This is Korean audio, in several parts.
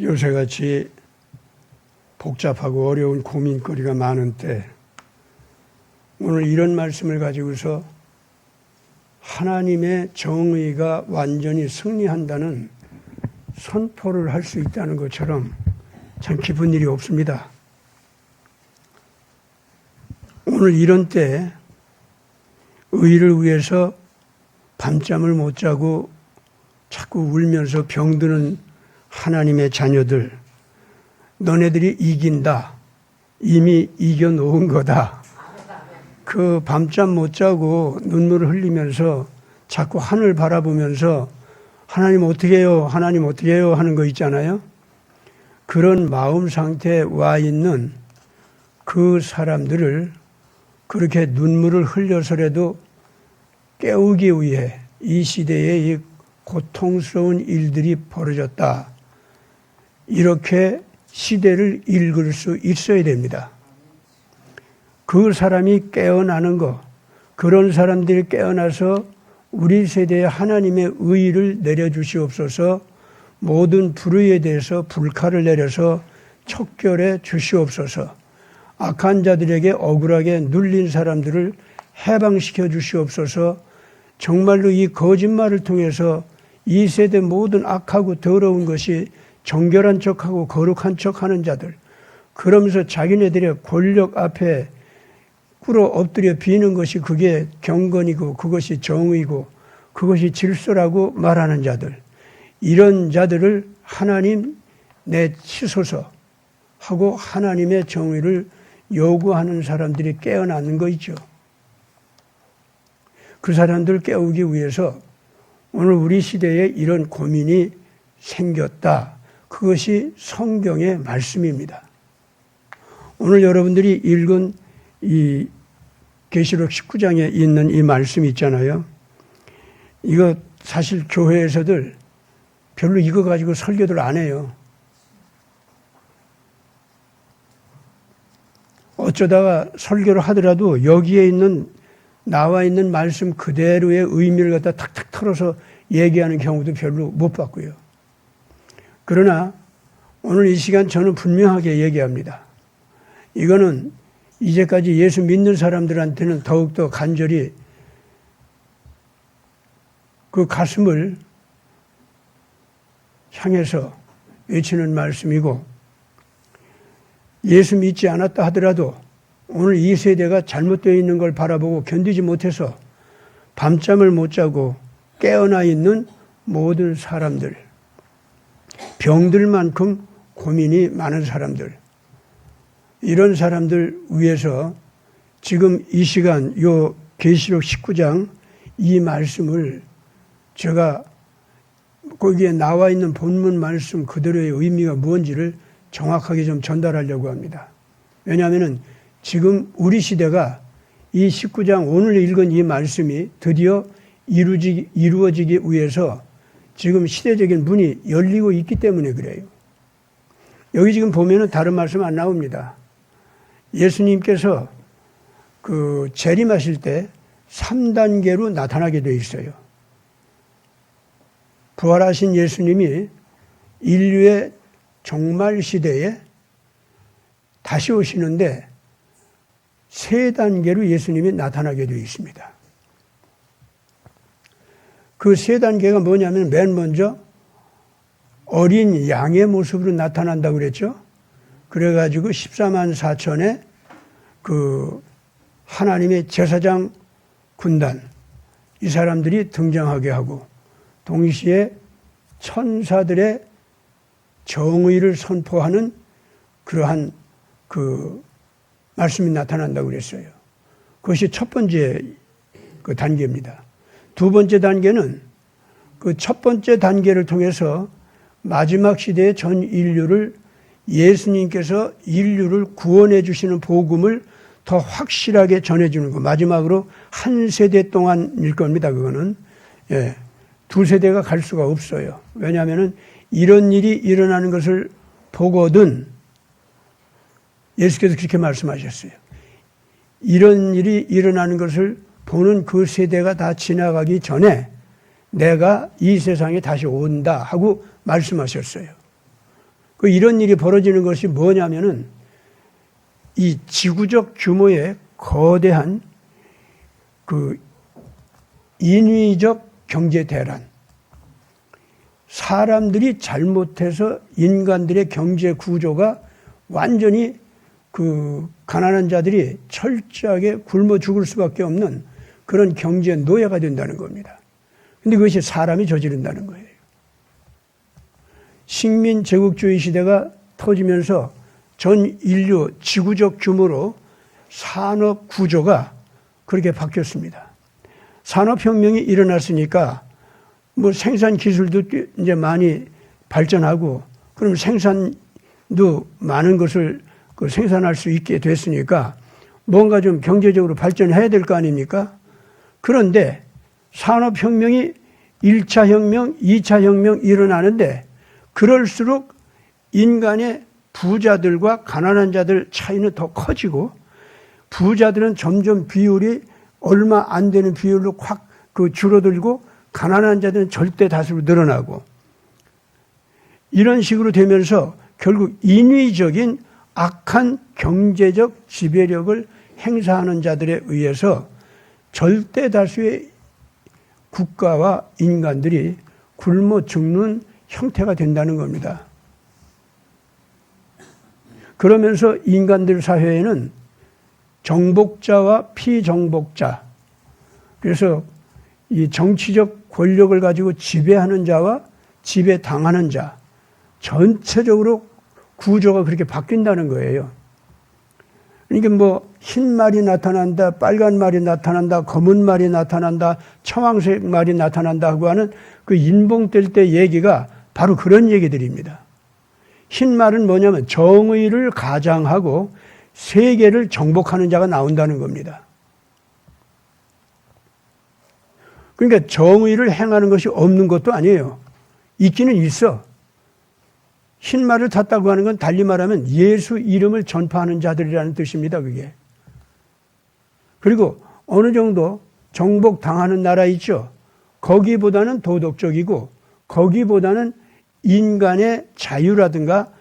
요새같이 복잡하고 어려운 고민거리가 많은 때 오늘 이런 말씀을 가지고서 하나님의 정의가 완전히 승리한다는 선포를 할 수 있다는 것처럼 참 기쁜 일이 없습니다. 오늘 이런 때 의를 위해서 밤잠을 못 자고 자꾸 울면서 병드는 하나님의 자녀들, 너네들이 이긴다. 이미 이겨놓은 거다. 그 밤잠 못 자고 눈물을 흘리면서 자꾸 하늘 바라보면서 하나님 어떻게 해요? 하나님 어떻게 해요? 하는 거 있잖아요. 그런 마음 상태에 와 있는 그 사람들을 그렇게 눈물을 흘려서라도 깨우기 위해 이 시대에 이 고통스러운 일들이 벌어졌다. 이렇게 시대를 읽을 수 있어야 됩니다. 그 사람이 깨어나는 것, 그런 사람들이 깨어나서 우리 세대에 하나님의 의의를 내려주시옵소서. 모든 불의에 대해서 불칼을 내려서 척결해 주시옵소서. 악한 자들에게 억울하게 눌린 사람들을 해방시켜 주시옵소서. 정말로 이 거짓말을 통해서 이 세대 모든 악하고 더러운 것이 정결한 척하고 거룩한 척하는 자들, 그러면서 자기네들의 권력 앞에 꿇어 엎드려 비는 것이 그게 경건이고 그것이 정의고 그것이 질서라고 말하는 자들, 이런 자들을 하나님 내치소서 하고 하나님의 정의를 요구하는 사람들이 깨어나는 거 있죠. 그 사람들을 깨우기 위해서 오늘 우리 시대에 이런 고민이 생겼다. 그것이 성경의 말씀입니다. 오늘 여러분들이 읽은 이 계시록 19장에 있는 이 말씀 있잖아요. 이거 사실 교회에서들 별로 이거 가지고 설교들 안 해요. 어쩌다가 설교를 하더라도 여기에 있는 나와 있는 말씀 그대로의 의미를 갖다 탁탁 털어서 얘기하는 경우도 별로 못 봤고요. 그러나 오늘 이 시간 저는 분명하게 얘기합니다. 이거는 이제까지 예수 믿는 사람들한테는 더욱더 간절히 그 가슴을 향해서 외치는 말씀이고, 예수 믿지 않았다 하더라도 오늘 이 세대가 잘못되어 있는 걸 바라보고 견디지 못해서 밤잠을 못 자고 깨어나 있는 모든 사람들, 병들만큼 고민이 많은 사람들, 이런 사람들 위해서 지금 이 시간 요 계시록 19장 이 말씀을 제가 거기에 나와 있는 본문 말씀 그대로의 의미가 무엇인지를 정확하게 좀 전달하려고 합니다. 왜냐하면 지금 우리 시대가 이 19장 오늘 읽은 이 말씀이 드디어 이루어지기 위해서 지금 시대적인 문이 열리고 있기 때문에 그래요. 여기 지금 보면은 다른 말씀 안 나옵니다. 예수님께서 그 재림하실 때 3단계로 나타나게 되어 있어요. 부활하신 예수님이 인류의 종말 시대에 다시 오시는데 3단계로 예수님이 나타나게 되어 있습니다. 그 3단계가 뭐냐면 맨 먼저 어린 양의 모습으로 나타난다고 그랬죠. 그래가지고 14만 4천의 그 하나님의 제사장 군단, 이 사람들이 등장하게 하고 동시에 천사들의 정의를 선포하는 그러한 그 말씀이 나타난다고 그랬어요. 그것이 첫 번째 그 단계입니다. 두 번째 단계는 그 첫 번째 단계를 통해서 마지막 시대의 전 인류를 예수님께서 인류를 구원해 주시는 복음을 더 확실하게 전해주는 것. 마지막으로 한 세대 동안일 겁니다. 그거는. 예, 두 세대가 갈 수가 없어요. 왜냐하면 이런 일이 일어나는 것을 보거든 예수께서 그렇게 말씀하셨어요. 이런 일이 일어나는 것을 보는 그 세대가 다 지나가기 전에 내가 이 세상에 다시 온다 하고 말씀하셨어요. 이런 일이 벌어지는 것이 뭐냐면은 이 지구적 규모의 거대한 인위적 경제 대란, 사람들이 잘못해서 인간들의 경제 구조가 완전히 가난한 자들이 철저하게 굶어 죽을 수밖에 없는 그런 경제 노예가 된다는 겁니다. 근데 그것이 사람이 저지른다는 거예요. 식민 제국주의 시대가 터지면서 전 인류 지구적 규모로 산업 구조가 그렇게 바뀌었습니다. 산업혁명이 일어났으니까 뭐 생산 기술도 이제 많이 발전하고 그럼 생산도 많은 것을 생산할 수 있게 됐으니까 뭔가 좀 경제적으로 발전해야 될 거 아닙니까? 그런데 산업혁명이 1차 혁명, 2차 혁명 일어나는데 그럴수록 인간의 부자들과 가난한 자들 차이는 더 커지고 부자들은 점점 비율이 얼마 안 되는 비율로 확 줄어들고 가난한 자들은 절대 다수로 늘어나고 이런 식으로 되면서 결국 인위적인 악한 경제적 지배력을 행사하는 자들에 의해서 절대 다수의 국가와 인간들이 굶어 죽는 형태가 된다는 겁니다. 그러면서 인간들 사회에는 정복자와 피정복자, 그래서 이 정치적 권력을 가지고 지배하는 자와 지배당하는 자, 전체적으로 구조가 그렇게 바뀐다는 거예요. 그러니까 뭐 흰 말이 나타난다, 빨간 말이 나타난다, 검은 말이 나타난다, 청황색 말이 나타난다 하고 하는 그 인봉될 때 얘기가 바로 그런 얘기들입니다. 흰 말은 뭐냐면 정의를 가장하고 세계를 정복하는 자가 나온다는 겁니다. 그러니까 정의를 행하는 것이 없는 것도 아니에요. 있기는 있어. 흰 말을 탔다고 하는 건 달리 말하면 예수 이름을 전파하는 자들이라는 뜻입니다. 그게. 그리고 어느 정도 정복당하는 나라 있죠. 거기보다는 도덕적이고 거기보다는 인간의 자유라든가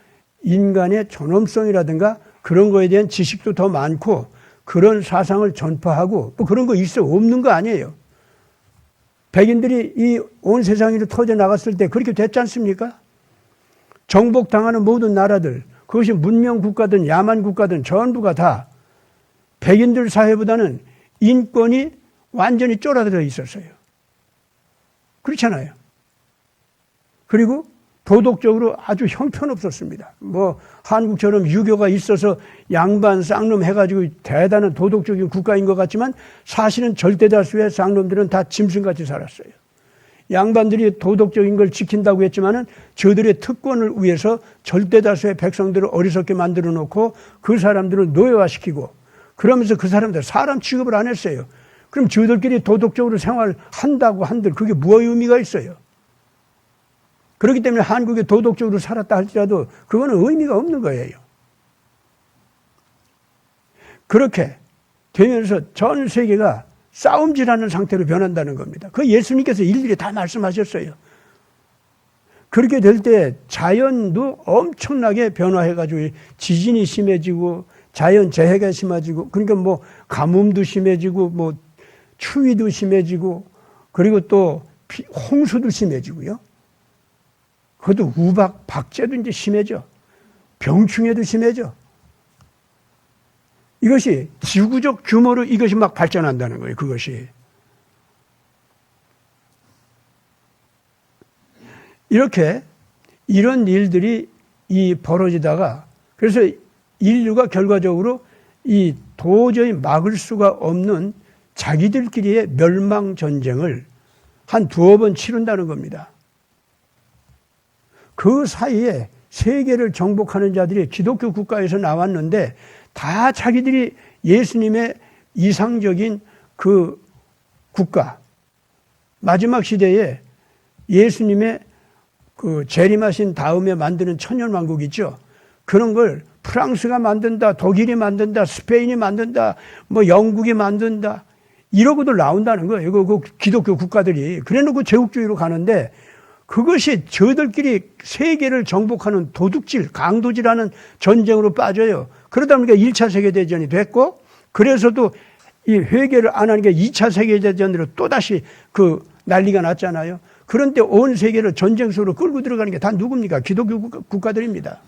인간의 존엄성이라든가 그런 거에 대한 지식도 더 많고 그런 사상을 전파하고 뭐 그런 거 있어. 없는 거 아니에요. 백인들이 이 온 세상으로 터져 나갔을 때 그렇게 됐지 않습니까? 정복당하는 모든 나라들, 그것이 문명 국가든 야만 국가든 전부가 다 백인들 사회보다는 인권이 완전히 쪼라들어 있었어요. 그렇잖아요. 그리고 도덕적으로 아주 형편없었습니다. 뭐 한국처럼 유교가 있어서 양반 쌍놈 해가지고 대단한 도덕적인 국가인 것 같지만 사실은 절대다수의 쌍놈들은 다 짐승같이 살았어요. 양반들이 도덕적인 걸 지킨다고 했지만은 저들의 특권을 위해서 절대다수의 백성들을 어리석게 만들어 놓고 그 사람들을 노예화시키고 그러면서 그 사람들 사람 취급을 안 했어요. 그럼 저들끼리 도덕적으로 생활한다고 한들 그게 무엇 의미가 있어요? 그렇기 때문에 한국이 도덕적으로 살았다 할지라도 그거는 의미가 없는 거예요. 그렇게 되면서 전 세계가 싸움질하는 상태로 변한다는 겁니다. 그 예수님께서 일일이 다 말씀하셨어요. 그렇게 될 때 자연도 엄청나게 변화해가지고 지진이 심해지고 자연 재해가 심해지고 그러니까 뭐 가뭄도 심해지고 뭐 추위도 심해지고 그리고 또 홍수도 심해지고요. 그것도 우박, 박제도 이제 심해져. 병충해도 심해져. 이것이 지구적 규모로 이것이 막 발전한다는 거예요. 그것이. 이렇게 이런 일들이 벌어지다가 그래서 인류가 결과적으로 이 도저히 막을 수가 없는 자기들끼리의 멸망 전쟁을 한 두어 번 치른다는 겁니다. 그 사이에 세계를 정복하는 자들이 기독교 국가에서 나왔는데 다 자기들이 예수님의 이상적인 그 국가, 마지막 시대에 예수님의 그 재림하신 다음에 만드는 천년왕국 있죠. 그런 걸 프랑스가 만든다, 독일이 만든다, 스페인이 만든다, 뭐 영국이 만든다, 이러고도 나온다는 거예요. 그 기독교 국가들이. 그래 놓고 제국주의로 가는데 그것이 저들끼리 세계를 정복하는 도둑질, 강도질하는 전쟁으로 빠져요. 그러다 보니까 1차 세계대전이 됐고, 그래서도 이 회개를 안 하는 게 2차 세계대전으로 또다시 그 난리가 났잖아요. 그런데 온 세계를 전쟁 속으로 끌고 들어가는 게 다 누굽니까? 기독교 국가들입니다.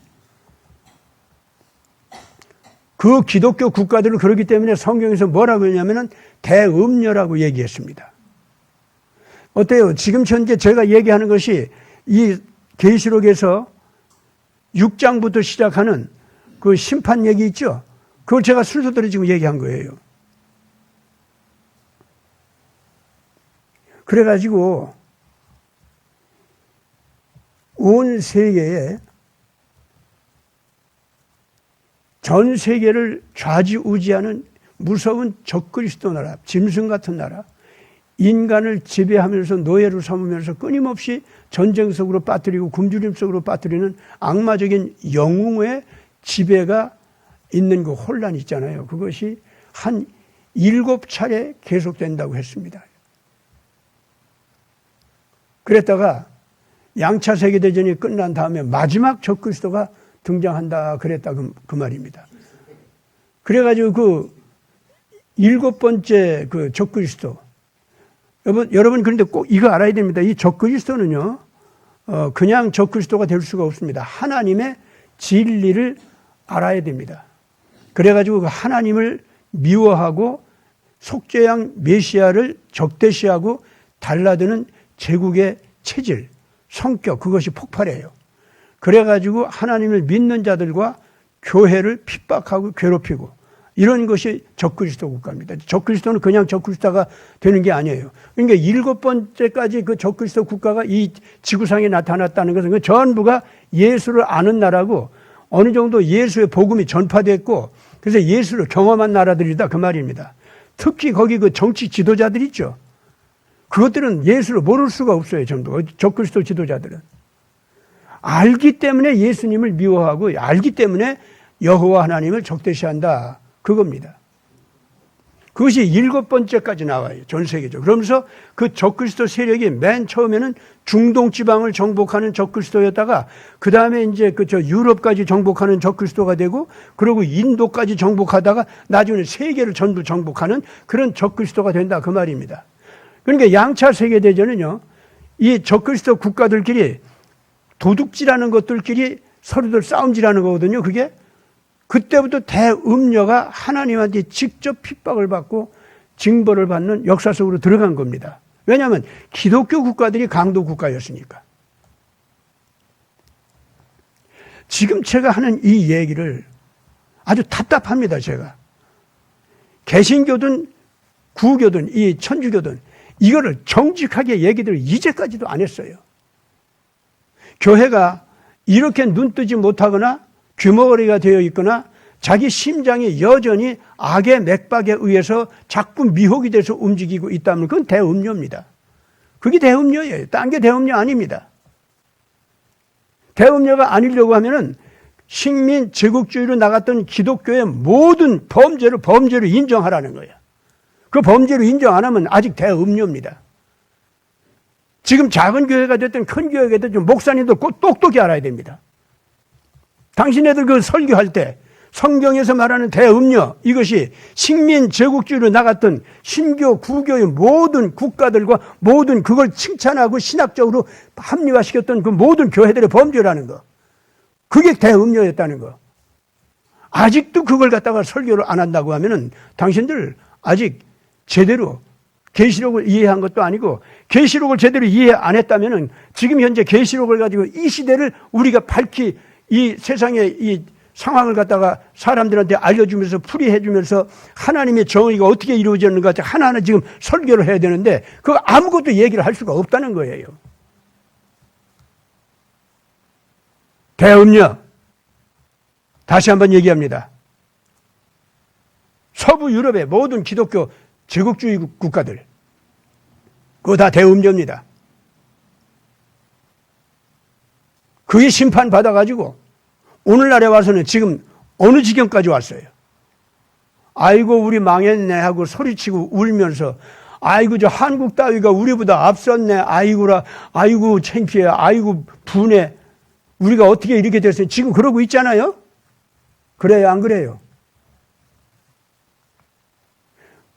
그 기독교 국가들은 그렇기 때문에 성경에서 뭐라고 했냐면은 대음녀라고 얘기했습니다. 어때요? 지금 현재 제가 얘기하는 것이 이 계시록에서 6장부터 시작하는 그 심판 얘기 있죠? 그걸 제가 순서대로 지금 얘기한 거예요. 그래가지고 온 세계에 전 세계를 좌지우지하는 무서운 적그리스도 나라, 짐승 같은 나라, 인간을 지배하면서 노예로 삼으면서 끊임없이 전쟁 속으로 빠뜨리고 굶주림 속으로 빠뜨리는 악마적인 영웅의 지배가 있는 그 혼란이 있잖아요. 그것이 한 7차례 계속된다고 했습니다. 그랬다가 양차 세계대전이 끝난 다음에 마지막 적그리스도가 등장한다 그랬다 그 말입니다. 그래가지고 그 7번째 그 적그리스도, 여러분 그런데 꼭 이거 알아야 됩니다. 이 적그리스도는요, 그냥 적그리스도가 될 수가 없습니다. 하나님의 진리를 알아야 됩니다. 그래가지고 그 하나님을 미워하고 속죄양 메시아를 적대시하고 달라드는 제국의 체질, 성격, 그것이 폭발해요. 그래가지고 하나님을 믿는 자들과 교회를 핍박하고 괴롭히고 이런 것이 적그리스도 국가입니다. 적그리스도는 그냥 적그리스도가 되는 게 아니에요. 그러니까 7번째까지 그 적그리스도 국가가 이 지구상에 나타났다는 것은 그 전부가 예수를 아는 나라고 어느 정도 예수의 복음이 전파됐고 그래서 예수를 경험한 나라들이다 그 말입니다. 특히 거기 그 정치 지도자들 있죠. 그것들은 예수를 모를 수가 없어요. 전부 적그리스도 지도자들은. 알기 때문에 예수님을 미워하고 알기 때문에 여호와 하나님을 적대시한다. 그겁니다. 그것이 7번째까지 나와요. 전 세계적으로. 그러면서 그 적그리스도 세력이 맨 처음에는 중동 지방을 정복하는 적그리스도였다가 그 다음에 이제 유럽까지 정복하는 적그리스도가 되고 그리고 인도까지 정복하다가 나중에 세계를 전부 정복하는 그런 적그리스도가 된다. 그 말입니다. 그러니까 양차 세계대전은요, 이 적그리스도 국가들끼리 도둑질하는 것들끼리 서로들 싸움질하는 거거든요. 그게 그때부터 대음녀가 하나님한테 직접 핍박을 받고 징벌을 받는 역사 속으로 들어간 겁니다. 왜냐하면 기독교 국가들이 강도 국가였으니까. 지금 제가 하는 이 얘기를 아주 답답합니다. 제가 개신교든 구교든 이 천주교든 이거를 정직하게 얘기를 이제까지도 안 했어요. 교회가 이렇게 눈뜨지 못하거나 귀머거리가 되어 있거나 자기 심장이 여전히 악의 맥박에 의해서 자꾸 미혹이 돼서 움직이고 있다면 그건 대음녀입니다. 그게 대음녀예요. 딴 게 대음녀 아닙니다. 대음녀가 아니려고 하면은 식민 제국주의로 나갔던 기독교의 모든 범죄를 인정하라는 거예요. 그 범죄를 인정 안 하면 아직 대음녀입니다. 지금 작은 교회가 됐든 큰 교회가 됐든 목사님들 꼭 똑똑히 알아야 됩니다. 당신네들 그 설교할 때 성경에서 말하는 대음녀, 이것이 식민 제국주의로 나갔던 신교, 구교의 모든 국가들과 모든 그걸 칭찬하고 신학적으로 합리화시켰던 그 모든 교회들의 범죄라는 거. 그게 대음녀였다는 거. 아직도 그걸 갖다가 설교를 안 한다고 하면은 당신들 아직 제대로 계시록을 이해한 것도 아니고 계시록을 제대로 이해 안 했다면은 지금 현재 계시록을 가지고 이 시대를 우리가 밝히 이 세상의 이 상황을 갖다가 사람들한테 알려주면서 풀이해주면서 하나님의 정의가 어떻게 이루어졌는가 하나하나 지금 설교를 해야 되는데 그거 아무것도 얘기를 할 수가 없다는 거예요. 대음녀. 다시 한번 얘기합니다. 서부 유럽의 모든 기독교 제국주의 국가들 그거 다 대음녀입니다. 그게 심판받아가지고 오늘날에 와서는 지금 어느 지경까지 왔어요. 아이고 우리 망했네 하고 소리치고 울면서 아이고 저 한국 따위가 우리보다 앞섰네. 아이고라. 아이고 창피해. 아이고 분해. 우리가 어떻게 이렇게 됐어요. 지금 그러고 있잖아요. 그래요 안 그래요?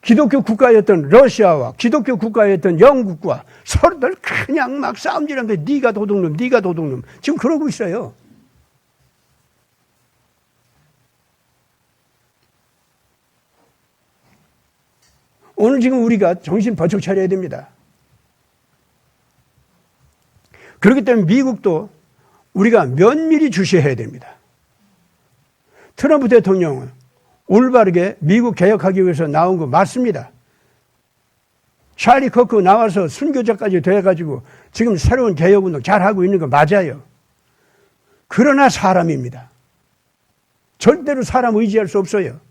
기독교 국가였던 러시아와 기독교 국가였던 영국과 서로들 그냥 막 싸움질하는데 네가 도둑놈 네가 도둑놈. 지금 그러고 있어요. 오늘 지금 우리가 정신 번쩍 차려야 됩니다. 그렇기 때문에 미국도 우리가 면밀히 주시해야 됩니다. 트럼프 대통령은 올바르게 미국 개혁하기 위해서 나온 거 맞습니다. 찰리 커크 나와서 순교자까지 돼가지고 지금 새로운 개혁운동 잘하고 있는 거 맞아요. 그러나 사람입니다. 절대로 사람 의지할 수 없어요.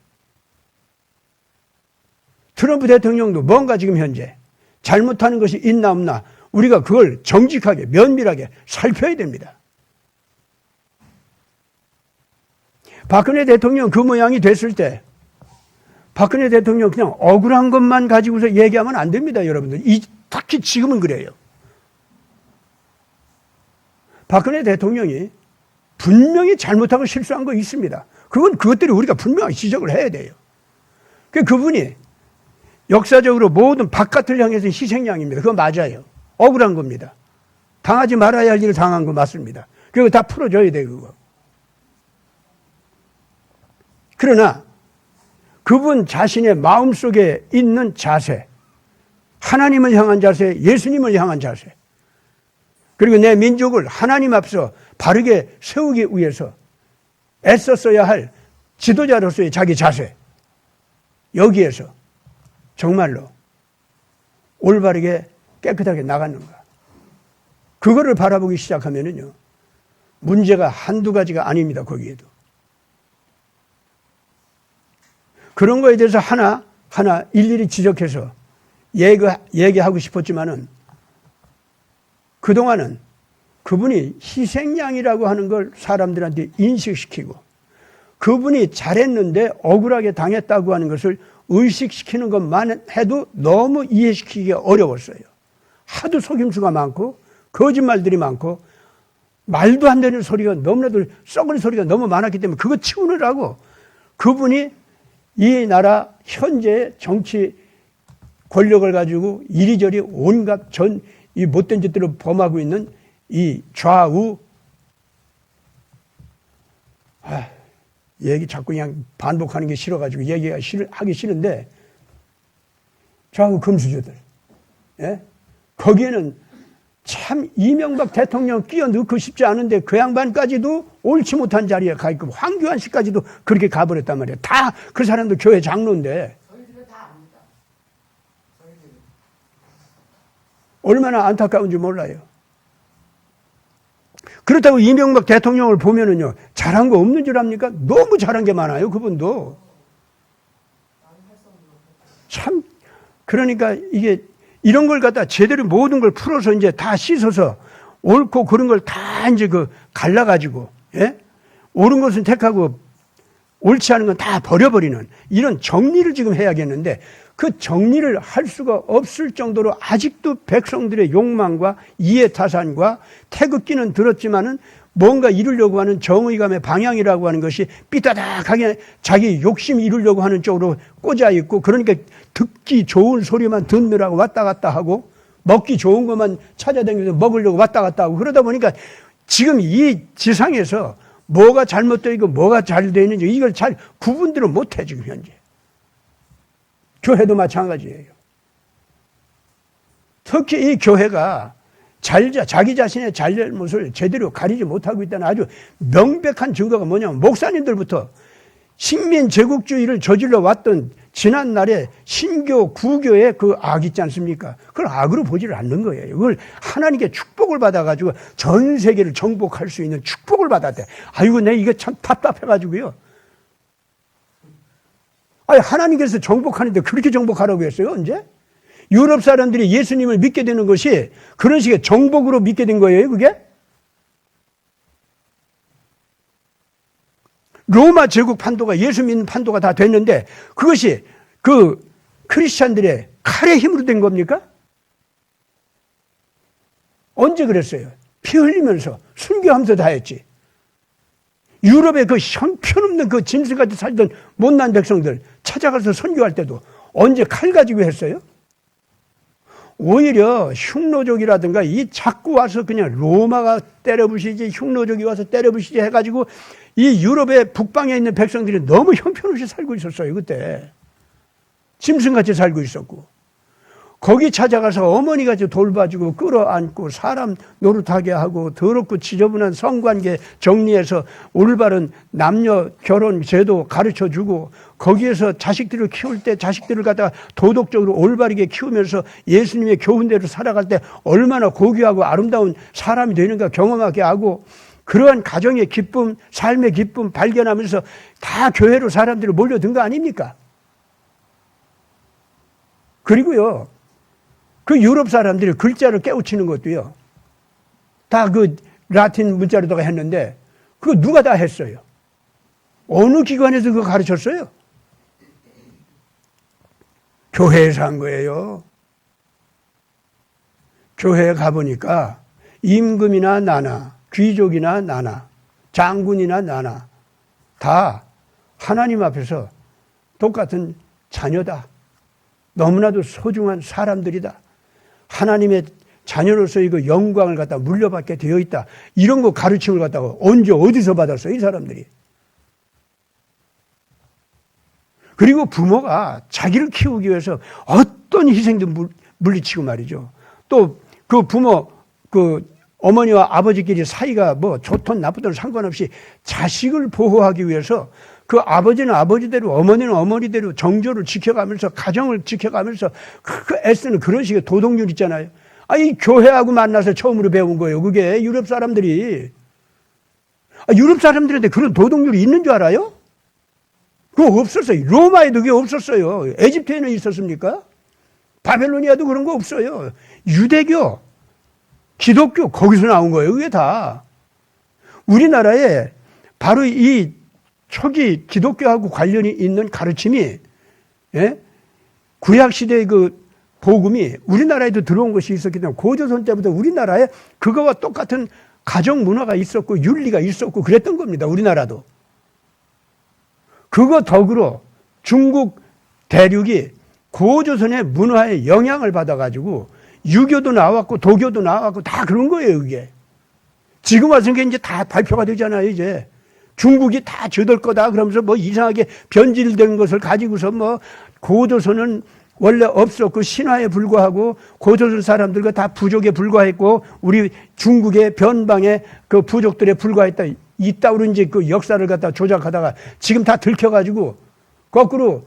트럼프 대통령도 뭔가 지금 현재 잘못하는 것이 있나 없나 우리가 그걸 정직하게 면밀하게 살펴야 됩니다. 박근혜 대통령 그 모양이 됐을 때 박근혜 대통령 그냥 억울한 것만 가지고서 얘기하면 안 됩니다, 여러분들. 특히 지금은 그래요. 박근혜 대통령이 분명히 잘못하고 실수한 거 있습니다. 그것들이 우리가 분명히 지적을 해야 돼요. 그분이 역사적으로 모든 바깥을 향해서 희생양입니다. 그거 맞아요. 억울한 겁니다. 당하지 말아야 할 일을 당한 거 맞습니다. 그거 다 풀어줘야 돼요, 그거. 그러나 그분 자신의 마음속에 있는 자세, 하나님을 향한 자세, 예수님을 향한 자세, 그리고 내 민족을 하나님 앞서 바르게 세우기 위해서 애썼어야 할 지도자로서의 자기 자세, 여기에서 정말로 올바르게 깨끗하게 나갔는가. 그거를 바라보기 시작하면은요, 문제가 한두 가지가 아닙니다, 거기에도. 그런 거에 대해서 하나 일일이 지적해서 얘기하고 싶었지만은 그동안은 그분이 희생양이라고 하는 걸 사람들한테 인식시키고 그분이 잘했는데 억울하게 당했다고 하는 것을 의식시키는 것만 해도 너무 이해시키기 어려웠어요. 하도 속임수가 많고 거짓말들이 많고 말도 안 되는 소리가 너무나도 썩은 소리가 너무 많았기 때문에 그거 치우느라고 그분이 이 나라 현재 정치 권력을 가지고 이리저리 온갖 이 못된 짓들을 범하고 있는 이 좌우, 얘기 자꾸 그냥 반복하는 게 싫어가지고 하기 싫은데, 좌우 금수저들, 예? 거기에는 참 이명박 대통령 끼어넣고 싶지 않은데 그 양반까지도 옳지 못한 자리에 가 있고 황교안 씨까지도 그렇게 가버렸단 말이에요. 다 그 사람도 교회 장로인데. 저희들은 다 압니다. 저희들은. 얼마나 안타까운지 몰라요. 그렇다고 이명박 대통령을 보면은요, 잘한 거 없는 줄 압니까? 너무 잘한 게 많아요, 그분도. 참, 그러니까 이게 이런 걸 갖다 제대로 모든 걸 풀어서 이제 다 씻어서 옳고 그런 걸 다 이제 갈라가지고, 예? 옳은 것은 택하고 옳지 않은 건 다 버려버리는 이런 정리를 지금 해야겠는데 그 정리를 할 수가 없을 정도로 아직도 백성들의 욕망과 이해타산과 태극기는 들었지만은 뭔가 이루려고 하는 정의감의 방향이라고 하는 것이 삐따닥하게 자기 욕심 이루려고 하는 쪽으로 꽂아 있고 그러니까 듣기 좋은 소리만 듣느라고 왔다 갔다 하고 먹기 좋은 것만 찾아다니면서 먹으려고 왔다 갔다 하고 그러다 보니까 지금 이 지상에서 뭐가 잘못되어 있고 뭐가 잘 되어 있는지 이걸 잘 구분들을 못해 지금 현재. 교회도 마찬가지예요. 특히 이 교회가 자기 자신의 잘잘못을 제대로 가리지 못하고 있다는 아주 명백한 증거가 뭐냐면 목사님들부터 식민 제국주의를 저질러 왔던 지난날에 신교, 구교의 그 악 있지 않습니까? 그걸 악으로 보지를 않는 거예요. 그걸 하나님께 축복을 받아가지고 전 세계를 정복할 수 있는 축복을 받았대. 아이고, 내 이게 참 답답해가지고요. 아니, 하나님께서 정복하는데 그렇게 정복하라고 했어요, 언제? 유럽 사람들이 예수님을 믿게 되는 것이 그런 식의 정복으로 믿게 된 거예요, 그게? 로마 제국 판도가 예수 믿는 판도가 다 됐는데 그것이 그 크리스찬들의 칼의 힘으로 된 겁니까? 언제 그랬어요? 피 흘리면서 순교하면서 다 했지. 유럽의 그 형편없는 그 짐승같이 살던 못난 백성들 찾아가서 선교할 때도 언제 칼 가지고 했어요? 오히려 흉노족이라든가 이 자꾸 와서 그냥 로마가 때려부시지 흉노족이 와서 때려부시지 해가지고 이 유럽의 북방에 있는 백성들이 너무 형편없이 살고 있었어요. 그때 짐승같이 살고 있었고 거기 찾아가서 어머니가 돌봐주고 끌어안고 사람 노릇하게 하고 더럽고 지저분한 성관계 정리해서 올바른 남녀 결혼 제도 가르쳐주고 거기에서 자식들을 키울 때 자식들을 갖다가 도덕적으로 올바르게 키우면서 예수님의 교훈대로 살아갈 때 얼마나 고귀하고 아름다운 사람이 되는가 경험하게 하고 그러한 가정의 기쁨, 삶의 기쁨 발견하면서 다 교회로 사람들이 몰려든 거 아닙니까? 그리고요. 그 유럽 사람들이 글자를 깨우치는 것도요. 다 그 라틴 문자로다가 했는데 그거 누가 다 했어요? 어느 기관에서 그거 가르쳤어요? 교회에서 한 거예요. 교회에 가보니까 임금이나 나나 귀족이나 나나 장군이나 나나 다 하나님 앞에서 똑같은 자녀다. 너무나도 소중한 사람들이다. 하나님의 자녀로서 이거 영광을 갖다 물려받게 되어 있다. 이런 거 가르침을 갖다가 언제 어디서 받았어요, 이 사람들이. 그리고 부모가 자기를 키우기 위해서 어떤 희생도 물리치고 말이죠. 또 그 부모, 그 어머니와 아버지끼리 사이가 뭐 좋든 나쁘든 상관없이 자식을 보호하기 위해서 그 아버지는 아버지대로 어머니는 어머니대로 정조를 지켜가면서 가정을 지켜가면서 그 애쓰는 그런 식의 도덕률 있잖아요. 이 교회하고 만나서 처음으로 배운 거예요. 그게 유럽 사람들이. 유럽 사람들한테 그런 도덕률이 있는 줄 알아요? 그거 없었어요. 로마에도 그게 없었어요. 에집트에는 있었습니까? 바벨로니아도 그런 거 없어요. 유대교, 기독교 거기서 나온 거예요. 그게 다. 우리나라에 바로 이 초기 기독교하고 관련이 있는 가르침이 구약시대의 그 복음이 우리나라에도 들어온 것이 있었기 때문에 고조선 때부터 우리나라에 그거와 똑같은 가정 문화가 있었고 윤리가 있었고 그랬던 겁니다. 우리나라도. 그거 덕으로 중국 대륙이 고조선의 문화에 영향을 받아가지고 유교도 나왔고 도교도 나왔고 다 그런 거예요. 그게. 지금 와서 그게 이제 다 발표가 되잖아요. 이제. 중국이 다 저들 거다 그러면서 뭐 이상하게 변질된 것을 가지고서 뭐 고조선은 원래 없었고 신화에 불과하고 고조선 사람들과 다 부족에 불과했고 우리 중국의 변방의 그 부족들에 불과했다. 이따위로 이제 그 역사를 갖다 조작하다가 지금 다 들켜가지고 거꾸로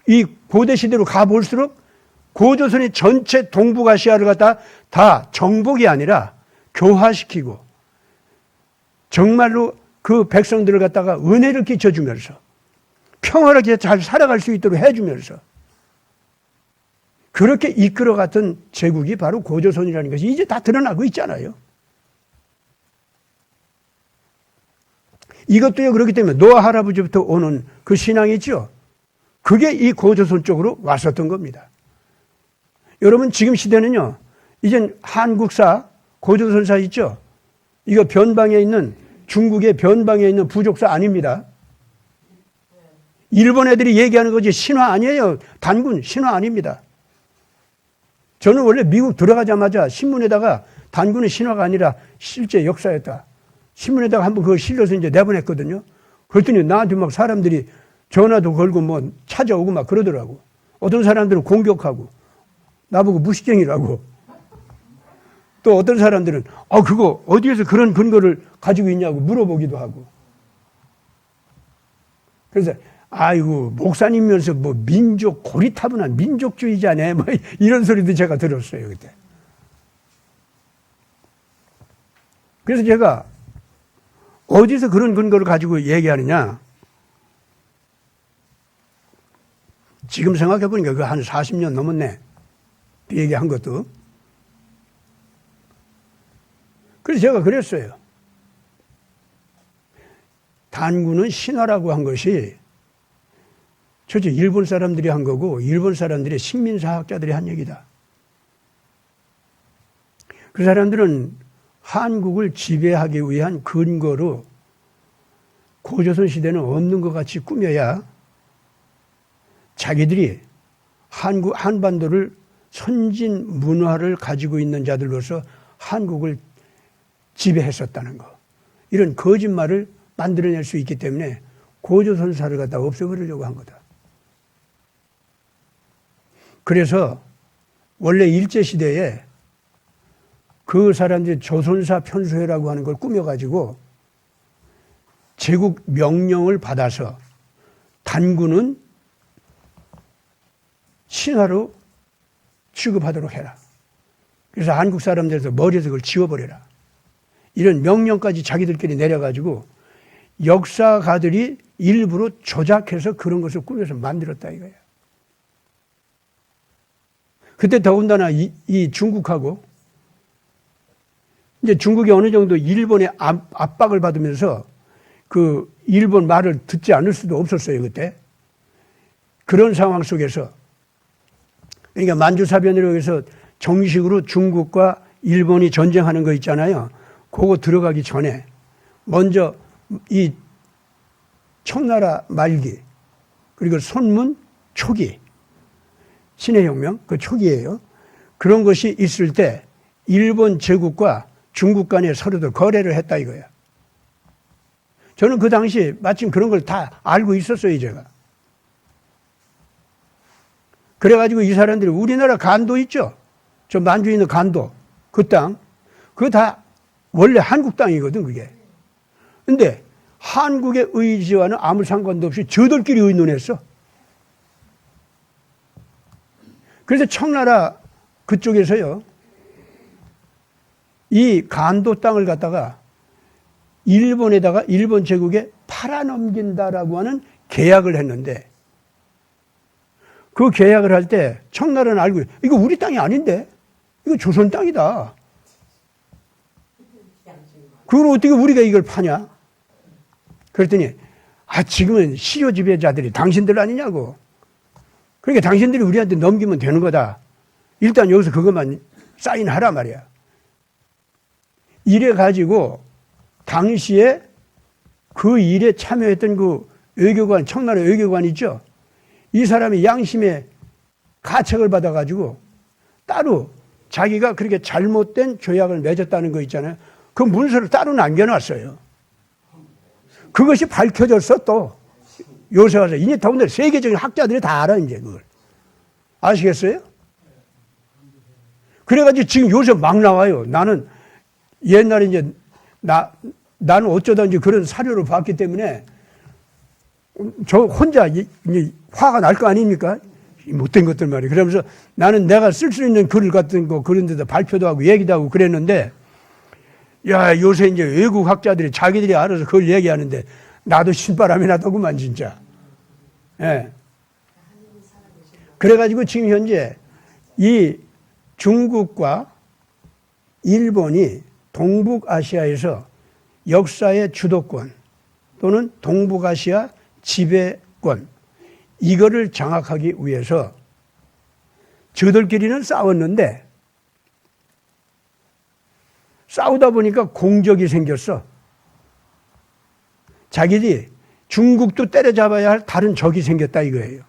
이 고대 시대로 가볼수록 고조선이 전체 동북아시아를 갖다 다 정복이 아니라 교화시키고 정말로 그 백성들을 갖다가 은혜를 끼쳐주면서 평화롭게 잘 살아갈 수 있도록 해주면서 그렇게 이끌어갔던 제국이 바로 고조선이라는 것이 이제 다 드러나고 있잖아요. 이것도요, 그렇기 때문에 노아 할아버지부터 오는 그 신앙이 있죠. 그게 이 고조선 쪽으로 왔었던 겁니다. 여러분, 지금 시대는요, 이젠 한국사, 고조선사 있죠? 이거 변방에 있는, 중국의 변방에 있는 부족사 아닙니다. 일본 애들이 얘기하는 거지 신화 아니에요. 단군 신화 아닙니다. 저는 원래 미국 들어가자마자 신문에다가 단군은 신화가 아니라 실제 역사였다. 신문에다가 한번 그걸 실려서 이제 내보냈거든요. 그랬더니 나한테 막 사람들이 전화도 걸고 뭐 찾아오고 막 그러더라고. 어떤 사람들은 공격하고 나보고 무시쟁이라고. 또 어떤 사람들은 그거 어디에서 그런 근거를 가지고 있냐고 물어보기도 하고. 그래서 아이고 목사님이면서 뭐 민족 고리타분한 민족주의자네 뭐 이런 소리도 제가 들었어요 그때. 그래서 제가 어디서 그런 근거를 가지고 얘기하느냐. 지금 생각해보니까 그 한 40년 넘었네. 그 얘기한 것도. 그래서 제가 그랬어요. 단군은 신화라고 한 것이 저저 일본 사람들이 한 거고 일본 사람들의 식민사학자들이 한 얘기다. 그 사람들은 한국을 지배하기 위한 근거로 고조선 시대는 없는 것 같이 꾸며야 자기들이 한반도를 선진 문화를 가지고 있는 자들로서 한국을 지배했었다는 거. 이런 거짓말을 만들어낼 수 있기 때문에 고조선사를 갖다 없애버리려고 한 거다. 그래서 원래 일제시대에 그 사람들이 조선사 편수회라고 하는 걸 꾸며가지고 제국 명령을 받아서 단군은 신하로 취급하도록 해라. 그래서 한국 사람들에서 머리에서 그걸 지워버려라. 이런 명령까지 자기들끼리 내려가지고 역사가들이 일부러 조작해서 그런 것을 꾸며서 만들었다 이거야. 그때 더군다나 이 중국하고 이제 중국이 어느 정도 일본의 압박을 받으면서 그 일본 말을 듣지 않을 수도 없었어요, 그때. 그런 상황 속에서 그러니까 만주사변으로 해서 정식으로 중국과 일본이 전쟁하는 거 있잖아요. 그거 들어가기 전에 먼저 이 청나라 말기 그리고 손문 초기 신해혁명 그 초기예요. 그런 것이 있을 때 일본 제국과 중국 간에 서로들 거래를 했다 이거야. 저는 그 당시 마침 그런 걸 다 알고 있었어요, 제가. 그래가지고 이 사람들이 우리나라 간도 있죠? 저 만주에 있는 간도, 그 땅, 그거 다 원래 한국 땅이거든, 그게. 근데 한국의 의지와는 아무 상관도 없이 저들끼리 의논했어. 그래서 청나라 그쪽에서요, 이 간도 땅을 갖다가 일본에다가 일본 제국에 팔아넘긴다라고 하는 계약을 했는데 그 계약을 할 때 청나라는 알고 이거 우리 땅이 아닌데 이거 조선 땅이다. 그걸 어떻게 우리가 이걸 파냐? 그랬더니 지금은 시효 지배자들이 당신들 아니냐고. 그러니까 당신들이 우리한테 넘기면 되는 거다. 일단 여기서 그것만 사인하라 말이야. 이래 가지고 당시에 그 일에 참여했던 그 외교관, 청나라 외교관 있죠? 이 사람이 양심의 가책을 받아가지고 따로 자기가 그렇게 잘못된 조약을 맺었다는 거 있잖아요. 그 문서를 따로 남겨놨어요. 그것이 밝혀졌어 또. 요새 와서. 이제 더군다나 세계적인 학자들이 다 알아, 이제 그걸. 아시겠어요? 그래가지고 지금 요새 막 나와요. 나는 옛날에 이제 나는 어쩌다 이제 그런 사료를 봤기 때문에 저 혼자 이제 화가 날 거 아닙니까? 못된 것들 말이에요. 그러면서 나는 내가 쓸 수 있는 글을 같은 거 그런 데다 발표도 하고 얘기도 하고 그랬는데 야, 요새 이제 외국 학자들이 자기들이 알아서 그걸 얘기하는데 나도 신바람이 나더구만, 진짜. 예. 그래가지고 지금 현재 이 중국과 일본이 동북아시아에서 역사의 주도권 또는 동북아시아 지배권 이거를 장악하기 위해서 저들끼리는 싸웠는데 싸우다 보니까 공적이 생겼어. 자기들이 중국도 때려잡아야 할 다른 적이 생겼다 이거예요.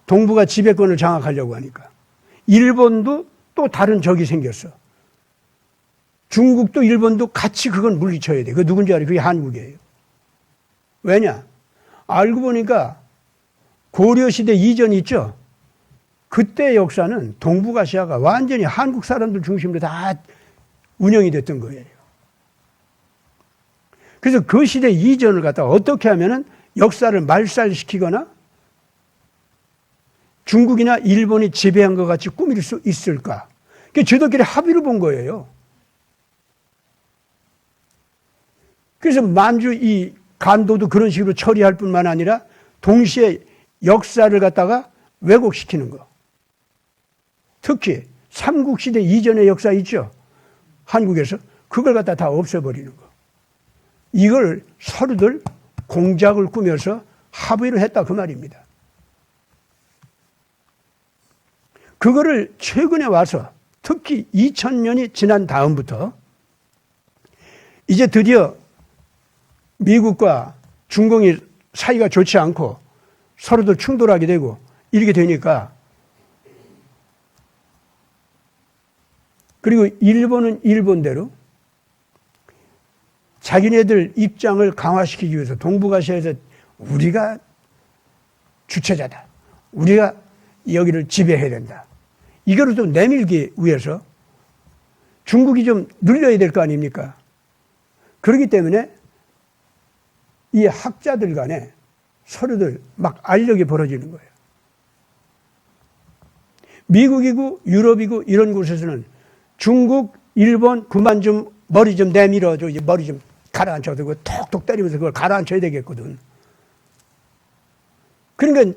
동북아 지배권을 장악하려고 하니까. 일본도 또 다른 적이 생겼어. 중국도 일본도 같이 그건 물리쳐야 돼. 그게 누군지 알아요? 그게 한국이에요. 왜냐? 알고 보니까 고려시대 이전 있죠? 그때 역사는 동북아시아가 완전히 한국 사람들 중심으로 다 운영이 됐던 거예요. 그래서 그 시대 이전을 갖다가 어떻게 하면은 역사를 말살시키거나 중국이나 일본이 지배한 것 같이 꾸밀 수 있을까? 그게 저들끼리 합의를 본 거예요. 그래서 만주 이 간도도 그런 식으로 처리할 뿐만 아니라 동시에 역사를 갖다가 왜곡시키는 거. 특히 삼국시대 이전의 역사 있죠? 한국에서. 그걸 갖다 다 없애버리는 거. 이걸 서로들 공작을 꾸며서 합의를 했다 그 말입니다. 그거를 최근에 와서 특히 2000년이 지난 다음부터 이제 드디어 미국과 중공이 사이가 좋지 않고 서로들 충돌하게 되고 이렇게 되니까, 그리고 일본은 일본대로 자기네들 입장을 강화시키기 위해서 동북아시아에서 우리가 주체자다, 우리가 여기를 지배해야 된다, 이거를 좀 내밀기 위해서 중국이 좀 눌려야 될 거 아닙니까? 그렇기 때문에 이 학자들 간에 서로들 막 알력이 벌어지는 거예요. 미국이고 유럽이고 이런 곳에서는 중국, 일본 그만 좀 머리 좀 내밀어줘, 이제 머리 좀 가라앉혀도 그거 톡톡 때리면서 그걸 가라앉혀야 되겠거든. 그러니까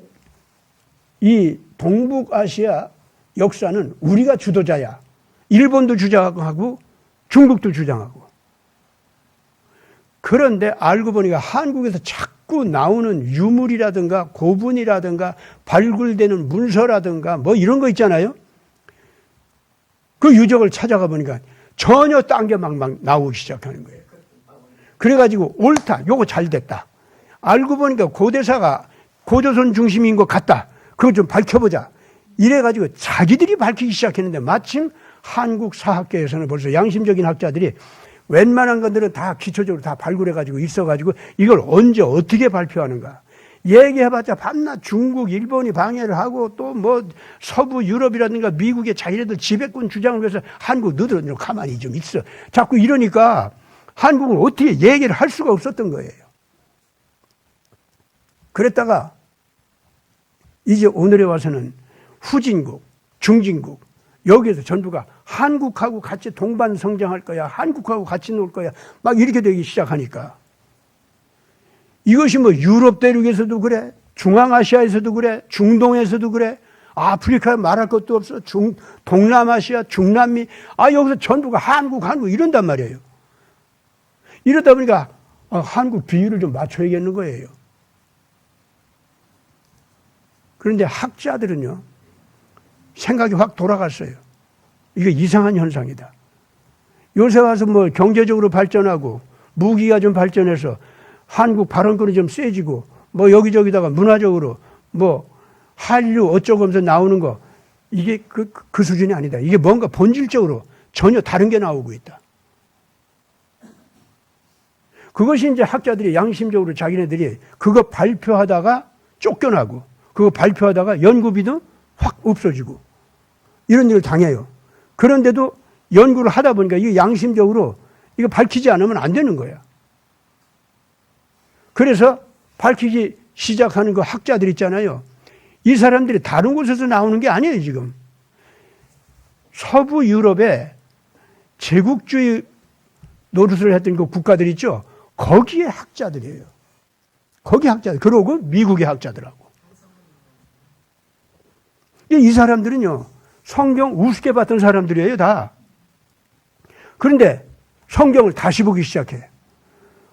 이 동북아시아 역사는 우리가 주도자야. 일본도 주장하고 중국도 주장하고. 그런데 알고 보니까 한국에서 자꾸 나오는 유물이라든가 고분이라든가 발굴되는 문서라든가 뭐 이런 거 있잖아요. 그 유적을 찾아가 보니까 전혀 딴 게 막 나오기 시작하는 거예요. 그래가지고 옳다, 요거 잘 됐다. 알고 보니까 고대사가 고조선 중심인 것 같다. 그거 좀 밝혀보자. 이래가지고 자기들이 밝히기 시작했는데, 마침 한국 사학계에서는 벌써 양심적인 학자들이 웬만한 것들은 다 기초적으로 다 발굴해가지고 있어가지고 이걸 언제 어떻게 발표하는가. 얘기해봤자 밤낮 중국, 일본이 방해를 하고 또 뭐 서부 유럽이라든가 미국의 자기네들 지배권 주장을 위해서 한국 너들은 가만히 좀 있어. 자꾸 이러니까 한국은 어떻게 얘기를 할 수가 없었던 거예요. 그랬다가 이제 오늘에 와서는 후진국, 중진국, 여기에서 전부가 한국하고 같이 동반 성장할 거야, 한국하고 같이 놀 거야, 막 이렇게 되기 시작하니까, 이것이 뭐 유럽 대륙에서도 그래, 중앙아시아에서도 그래, 중동에서도 그래, 아프리카 말할 것도 없어, 동남아시아, 중남미, 여기서 전부가 한국 이런단 말이에요. 이러다 보니까 한국 비율을 좀 맞춰야겠는 거예요. 그런데 학자들은요, 생각이 확 돌아갔어요. 이게 이상한 현상이다. 요새 와서 뭐 경제적으로 발전하고 무기가 좀 발전해서 한국 발언권이 좀 세지고 뭐 여기저기다가 문화적으로 뭐 한류 어쩌고 하면서 나오는 거, 이게 그 수준이 아니다. 이게 뭔가 본질적으로 전혀 다른 게 나오고 있다. 그것이 이제 학자들이 양심적으로 자기네들이 그거 발표하다가 쫓겨나고, 그거 발표하다가 연구비도 확 없어지고 이런 일을 당해요. 그런데도 연구를 하다 보니까 이게 양심적으로 이거 밝히지 않으면 안 되는 거야. 그래서 밝히기 시작하는 그 학자들 있잖아요. 이 사람들이 다른 곳에서 나오는 게 아니에요, 지금. 서부 유럽에 제국주의 노릇을 했던 그 국가들 있죠? 거기에 학자들이에요. 거기 학자들. 그러고 미국의 학자들하고. 이 사람들은요, 성경 우습게 봤던 사람들이에요, 다. 그런데 성경을 다시 보기 시작해.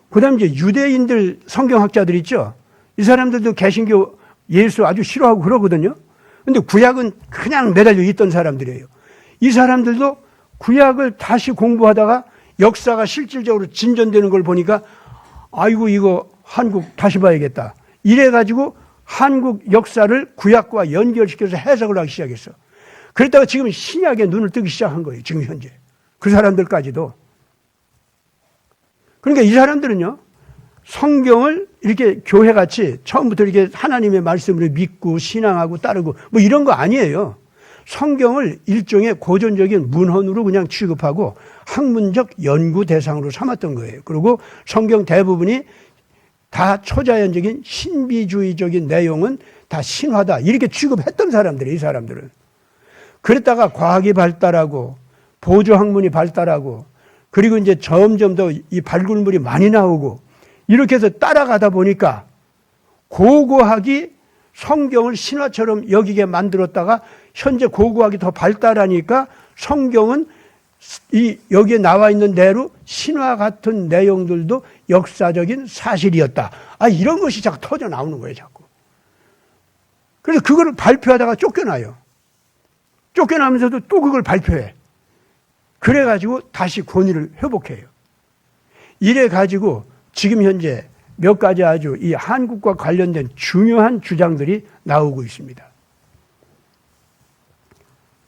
그 다음에 이제 유대인들 성경학자들 있죠? 이 사람들도 개신교 예수 아주 싫어하고 그러거든요? 근데 구약은 그냥 매달려 있던 사람들이에요. 이 사람들도 구약을 다시 공부하다가 역사가 실질적으로 진전되는 걸 보니까, 아이고, 이거 한국 다시 봐야겠다. 이래가지고 한국 역사를 구약과 연결시켜서 해석을 하기 시작했어. 그랬다가 지금 신약에 눈을 뜨기 시작한 거예요, 지금 현재. 그 사람들까지도. 그러니까 이 사람들은요, 성경을 이렇게 교회같이 처음부터 이렇게 하나님의 말씀을 믿고 신앙하고 따르고 뭐 이런 거 아니에요. 성경을 일종의 고전적인 문헌으로 그냥 취급하고 학문적 연구 대상으로 삼았던 거예요. 그리고 성경 대부분이 다 초자연적인 신비주의적인 내용은 다 신화다, 이렇게 취급했던 사람들이에요, 이 사람들은. 그랬다가 과학이 발달하고 보조학문이 발달하고 그리고 이제 점점 더 이 발굴물이 많이 나오고 이렇게 해서 따라가다 보니까 고고학이 성경을 신화처럼 여기게 만들었다가 현재 고고학이 더 발달하니까 성경은 여기에 나와 있는 대로 신화 같은 내용들도 역사적인 사실이었다. 이런 것이 자꾸 터져 나오는 거예요, 자꾸. 그래서 그거를 발표하다가 쫓겨나요. 쫓겨나면서도 또 그걸 발표해. 그래가지고 다시 권위를 회복해요. 이래가지고 지금 현재 몇 가지 아주 이 한국과 관련된 중요한 주장들이 나오고 있습니다.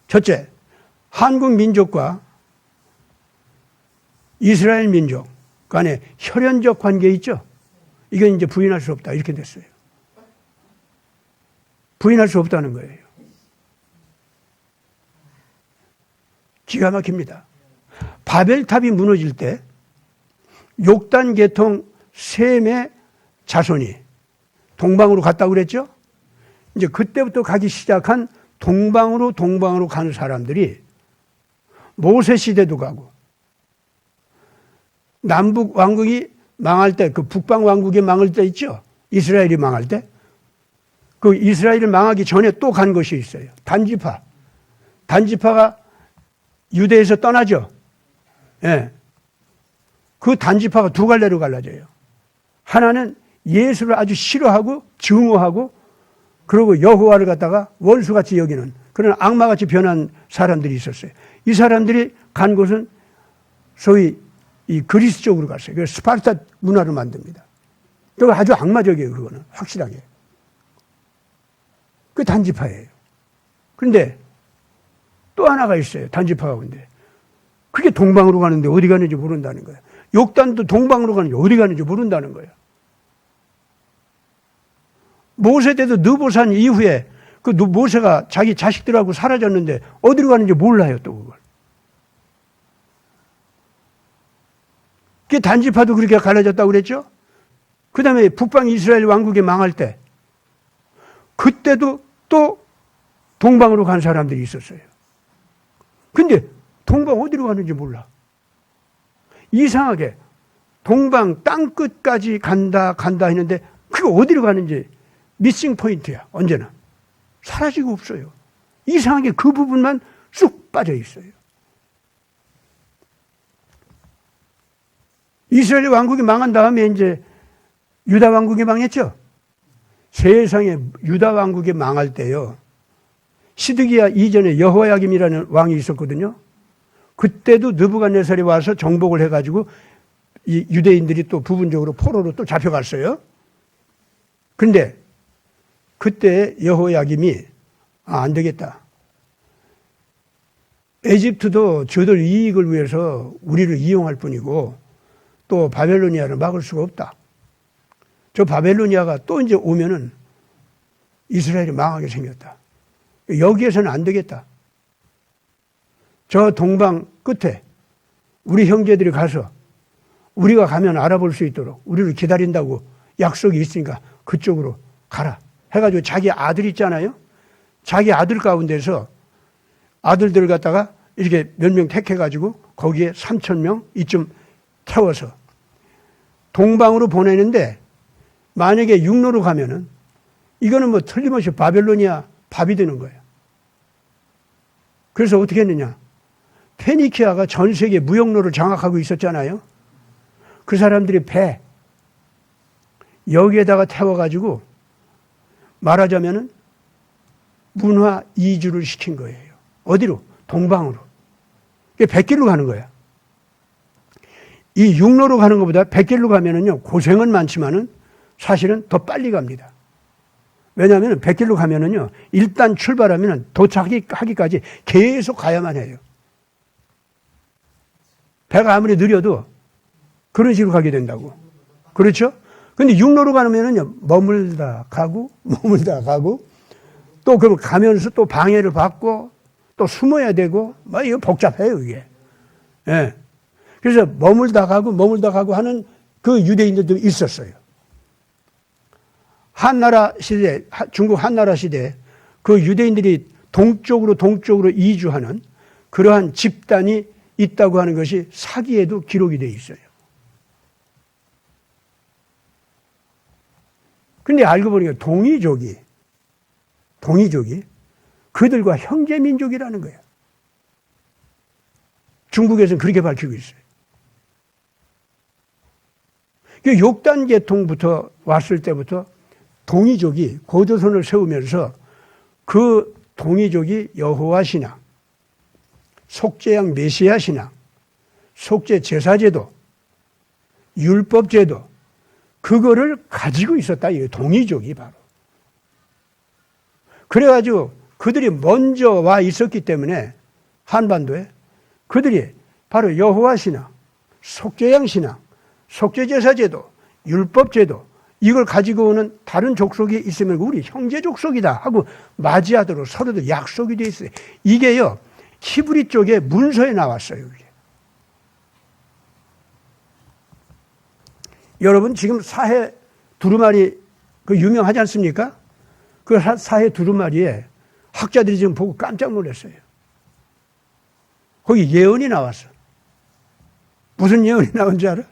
첫째, 한국 민족과 이스라엘 민족 간에 혈연적 관계 있죠? 이건 이제 부인할 수 없다. 이렇게 됐어요. 부인할 수 없다는 거예요. 기가 막힙니다. 바벨탑이 무너질 때 욕단 계통 셈의 자손이 동방으로 갔다고 그랬죠? 이제 그때부터 가기 시작한 동방으로 가는 사람들이 모세 시대도 가고 남북 왕국이 망할 때, 그 북방 왕국이 망할 때 있죠? 이스라엘이 망할 때. 그 이스라엘이 망하기 전에 또 간 것이 있어요. 단지파. 단지파가 유대에서 떠나죠? 예. 그 단지파가 두 갈래로 갈라져요. 하나는 예수를 아주 싫어하고 증오하고 그리고 여호와를 갖다가 원수같이 여기는 그런 악마같이 변한 사람들이 있었어요. 이 사람들이 간 곳은 소위 이 그리스 쪽으로 갔어요. 그래서 스파르타 문화를 만듭니다. 그거 아주 악마적이에요. 그거는 확실하게. 그 단지파예요. 그런데 또 하나가 있어요. 단지파 가운데. 그게 동방으로 가는데 어디 가는지 모른다는 거예요. 욕단도 동방으로 가는지 어디 가는지 모른다는 거예요. 모세 때도 느보산 이후에 그 모세가 자기 자식들하고 사라졌는데 어디로 가는지 몰라요. 또 그걸. 그게 단지파도 그렇게 갈라졌다고 그랬죠? 그 다음에 북방 이스라엘 왕국이 망할 때 그때도 또 동방으로 간 사람들이 있었어요. 근데 동방 어디로 가는지 몰라. 이상하게 동방 땅끝까지 간다 했는데 그게 어디로 가는지 미싱 포인트야. 언제나. 사라지고 없어요. 이상하게 그 부분만 쑥 빠져 있어요. 이스라엘 왕국이 망한 다음에 이제 유다 왕국이 망했죠. 세상에 유다 왕국이 망할 때요. 시드기야 이전에 여호야김이라는 왕이 있었거든요. 그때도 느부갓네살이 와서 정복을 해가지고 이 유대인들이 또 부분적으로 포로로 또 잡혀갔어요. 그런데 그때 여호야김이 안 되겠다. 에집트도 저들 이익을 위해서 우리를 이용할 뿐이고 또 바벨로니아를 막을 수가 없다. 저 바벨로니아가 또 이제 오면은 이스라엘이 망하게 생겼다. 여기에서는 안 되겠다. 저 동방 끝에 우리 형제들이 가서 우리가 가면 알아볼 수 있도록 우리를 기다린다고 약속이 있으니까 그쪽으로 가라. 해가지고 자기 아들 있잖아요. 자기 아들 가운데서 아들들을 갖다가 이렇게 몇 명 택해가지고 거기에 3,000명 이쯤 태워서 동방으로 보내는데 만약에 육로로 가면은 이거는 뭐 틀림없이 바벨로니아 밥이 되는 거예요. 그래서 어떻게 했느냐. 페니키아가 전 세계 무역로를 장악하고 있었잖아요. 그 사람들이 배 여기에다가 태워가지고 말하자면은 문화 이주를 시킨 거예요. 어디로? 동방으로. 이게 100길로 가는 거야. 이 육로로 가는 것보다 100길로 가면은요, 고생은 많지만은 사실은 더 빨리 갑니다. 왜냐하면 100길로 가면은요, 일단 출발하면은 도착하기까지 계속 가야만 해요. 배가 아무리 느려도 그런 식으로 가게 된다고. 그렇죠? 근데 육로로 가면은요, 머물다 가고, 또 그럼 가면서 또 방해를 받고, 또 숨어야 되고, 뭐, 이거 복잡해요, 이게. 예. 그래서 머물다 가고 하는 그 유대인들도 있었어요. 한나라 시대, 중국 한나라 시대, 그 유대인들이 동쪽으로 이주하는 그러한 집단이 있다고 하는 것이 사기에도 기록이 되어 있어요. 근데 알고 보니까 동이족이 그들과 형제민족이라는 거예요. 중국에서는 그렇게 밝히고 있어요. 욕단 계통부터 왔을 때부터 동이족이 고조선을 세우면서 그 동이족이 여호와 신앙, 속죄양 메시아 신앙, 속죄 제사제도, 율법제도, 그거를 가지고 있었다. 이 동이족이 바로. 그래가지고 그들이 먼저 와 있었기 때문에 한반도에 그들이 바로 여호와 신앙, 속죄양 신앙, 속죄제사제도, 율법제도, 이걸 가지고 오는 다른 족속이 있으면 우리 형제 족속이다 하고 맞이하도록 서로도 약속이 되어 있어요. 이게요, 히브리 쪽에 문서에 나왔어요. 이게. 여러분 지금 사해 두루마리 그 유명하지 않습니까? 그 사해 두루마리에 학자들이 지금 보고 깜짝 놀랐어요. 거기 예언이 나왔어. 무슨 예언이 나온 줄 알아?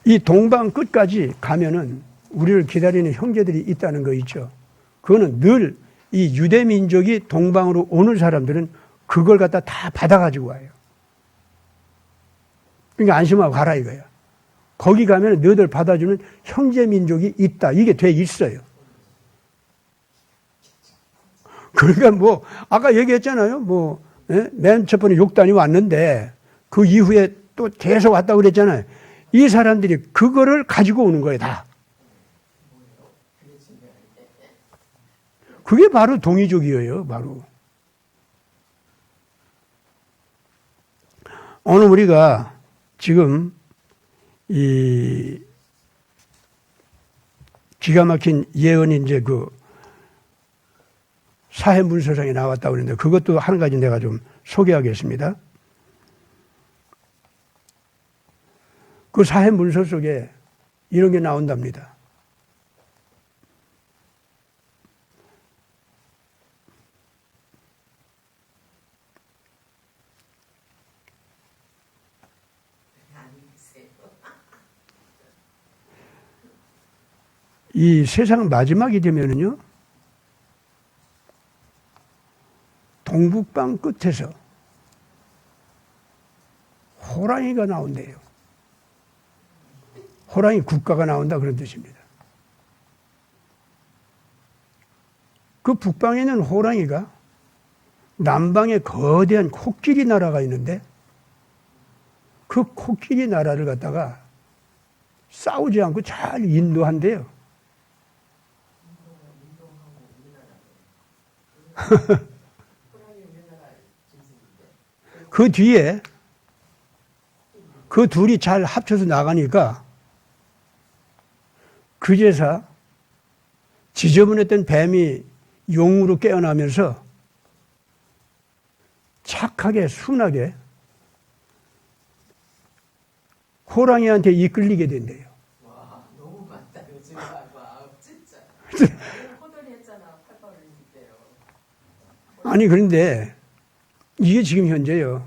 이 동방 끝까지 가면은 우리를 기다리는 형제들이 있다는 거 있죠. 그거는 늘 이 유대 민족이 동방으로 오는 사람들은 그걸 갖다 다 받아가지고 와요. 그러니까 안심하고 가라 이거야. 거기 가면 너희들 받아주는 형제 민족이 있다. 이게 돼 있어요. 그러니까 뭐 아까 얘기했잖아요. 뭐 맨 첫 번에 욕단이 왔는데 그 이후에 또 계속 왔다고 그랬잖아요. 이 사람들이 그거를 가지고 오는 거예요, 다. 그게 바로 동이족이에요, 바로. 오늘 우리가 지금 이 기가 막힌 예언이 이제 그 사해문서상에 나왔다고 그러는데 그것도 한 가지 내가 좀 소개하겠습니다. 그 사해문서 속에 이런 게 나온답니다. 이 세상 마지막이 되면은요, 동북방 끝에서 호랑이가 나온대요. 호랑이 국가가 나온다 그런 뜻입니다. 그 북방에 있는 호랑이가 남방에 거대한 코끼리 나라가 있는데 그 코끼리 나라를 갖다가 싸우지 않고 잘 인도한대요. 그 뒤에 그 둘이 잘 합쳐서 나가니까 그제서 지저분했던 뱀이 용으로 깨어나면서 착하게 순하게 호랑이한테 이끌리게 된대요. 와, 너무 많다 요즘. 와, 진짜. 호돌이 했잖아. 팔팔 올릴 때요. 아니 그런데 이게 지금 현재요.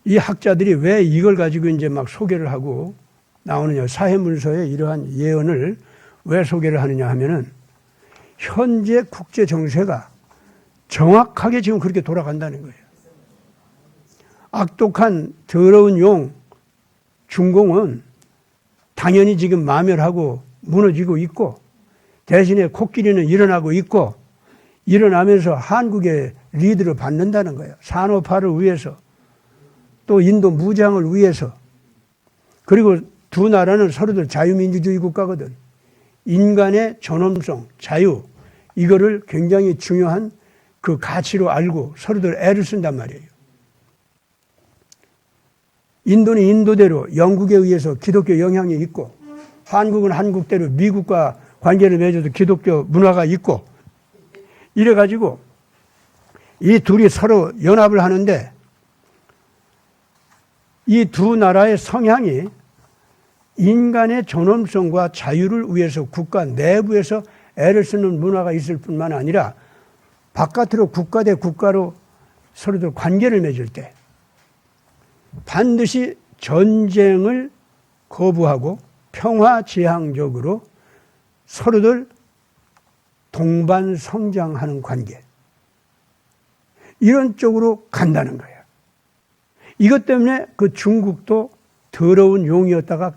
이 학자들이 왜 이걸 가지고 이제 막 소개를 하고 나오느냐. 사해문서에 이러한 예언을 왜 소개를 하느냐 하면은 현재 국제 정세가 정확하게 지금 그렇게 돌아간다는 거예요. 악독한 더러운 용 중공은 당연히 지금 마멸하고 무너지고 있고 대신에 코끼리는 일어나고 있고 일어나면서 한국의 리드를 받는다는 거예요. 산업화를 위해서 또 인도 무장을 위해서 그리고 두 나라는 서로들 자유민주주의 국가거든. 인간의 존엄성, 자유 이거를 굉장히 중요한 그 가치로 알고 서로들 애를 쓴단 말이에요. 인도는 인도대로 영국에 의해서 기독교 영향이 있고 한국은 한국대로 미국과 관계를 맺어도 기독교 문화가 있고 이래가지고 이 둘이 서로 연합을 하는데 이 두 나라의 성향이 인간의 존엄성과 자유를 위해서 국가 내부에서 애를 쓰는 문화가 있을 뿐만 아니라 바깥으로 국가 대 국가로 서로들 관계를 맺을 때 반드시 전쟁을 거부하고 평화지향적으로 서로들 동반 성장하는 관계 이런 쪽으로 간다는 거예요. 이것 때문에 그 중국도 더러운 용이었다가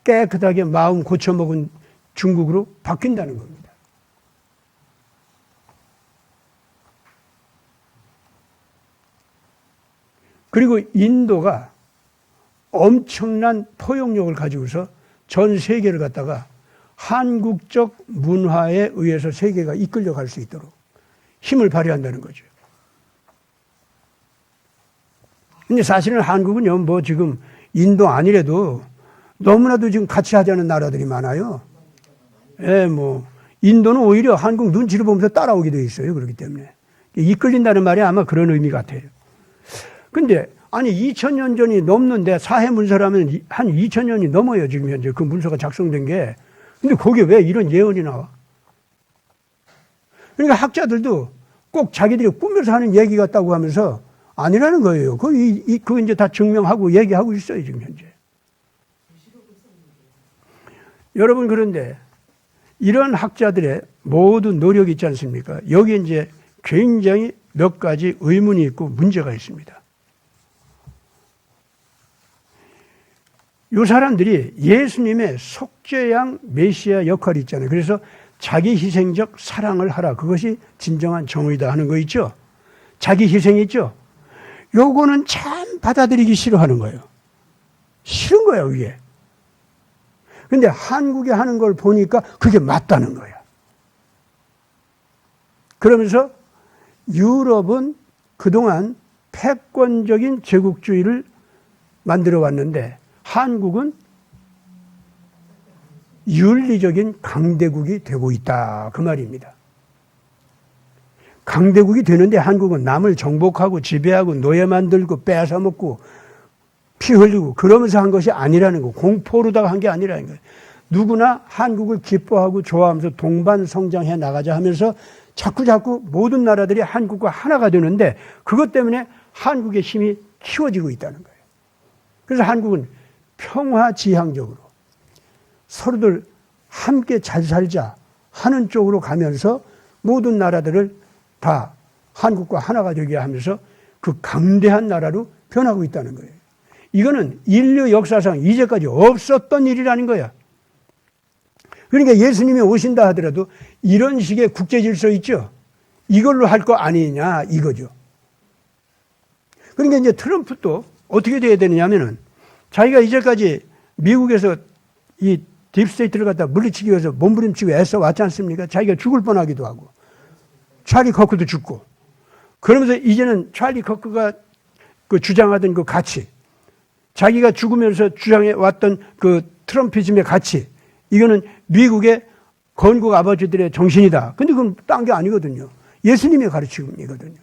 깨끗하게 마음 고쳐먹은 중국으로 바뀐다는 겁니다. 그리고 인도가 엄청난 포용력을 가지고서 전 세계를 갖다가 한국적 문화에 의해서 세계가 이끌려갈 수 있도록 힘을 발휘한다는 거죠. 근데 사실은 한국은요, 뭐 지금 인도 아니래도 너무나도 지금 같이 하자는 나라들이 많아요. 예, 뭐, 인도는 오히려 한국 눈치를 보면서 따라오게 돼 있어요. 그렇기 때문에. 이끌린다는 말이 아마 그런 의미 같아요. 근데, 아니, 2000년 전이 넘는데 사해 문서라면 한 2000년이 넘어요. 지금 현재 그 문서가 작성된 게. 근데 거기에 왜 이런 예언이 나와? 그러니까 학자들도 꼭 자기들이 꾸며서 하는 얘기 같다고 하면서 아니라는 거예요. 그거 이제 다 증명하고 얘기하고 있어요, 지금 현재. 여러분, 그런데 이런 학자들의 모든 노력이 있지 않습니까? 여기 이제 굉장히 몇 가지 의문이 있고 문제가 있습니다. 이 사람들이 예수님의 속죄양 메시아 역할이 있잖아요. 그래서 자기 희생적 사랑을 하라. 그것이 진정한 정의다 하는 거 있죠. 자기 희생 있죠. 요거는 참 받아들이기 싫어하는 거예요. 싫은 거예요, 이게. 근데 한국에 하는 걸 보니까 그게 맞다는 거야. 그러면서 유럽은 그동안 패권적인 제국주의를 만들어 왔는데 한국은 윤리적인 강대국이 되고 있다. 그 말입니다. 강대국이 되는데 한국은 남을 정복하고 지배하고 노예 만들고 뺏어먹고 피 흘리고 그러면서 한 것이 아니라는 거. 공포로다가 한 게 아니라는 거예요. 누구나 한국을 기뻐하고 좋아하면서 동반 성장해 나가자 하면서 자꾸 모든 나라들이 한국과 하나가 되는데 그것 때문에 한국의 힘이 키워지고 있다는 거예요. 그래서 한국은 평화지향적으로 서로들 함께 잘 살자 하는 쪽으로 가면서 모든 나라들을 다 한국과 하나가 되게 하면서 그 강대한 나라로 변하고 있다는 거예요. 이거는 인류 역사상 이제까지 없었던 일이라는 거야. 그러니까 예수님이 오신다 하더라도 이런 식의 국제 질서 있죠. 이걸로 할 거 아니냐 이거죠. 그러니까 이제 트럼프도 어떻게 돼야 되느냐면은 자기가 이제까지 미국에서 이 딥스테이트를 갖다 물리치기 위해서 몸부림치고 애써 왔지 않습니까? 자기가 죽을 뻔하기도 하고 찰리 커크도 죽고 그러면서 이제는 찰리 커크가 그 주장하던 그 가치 자기가 죽으면서 주장해 왔던 그 트럼피즘의 가치 이거는 미국의 건국 아버지들의 정신이다. 근데 그건 딴 게 아니거든요. 예수님의 가르침이거든요.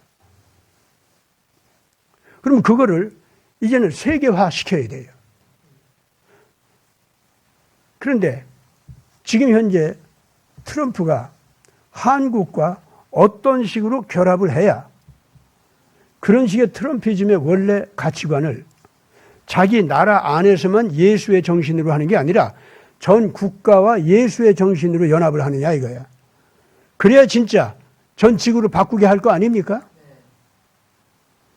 그럼 그거를 이제는 세계화 시켜야 돼요. 그런데 지금 현재 트럼프가 한국과 어떤 식으로 결합을 해야 그런 식의 트럼피즘의 원래 가치관을 자기 나라 안에서만 예수의 정신으로 하는 게 아니라 전 국가와 예수의 정신으로 연합을 하느냐 이거야. 그래야 진짜 전 지구를 바꾸게 할 거 아닙니까?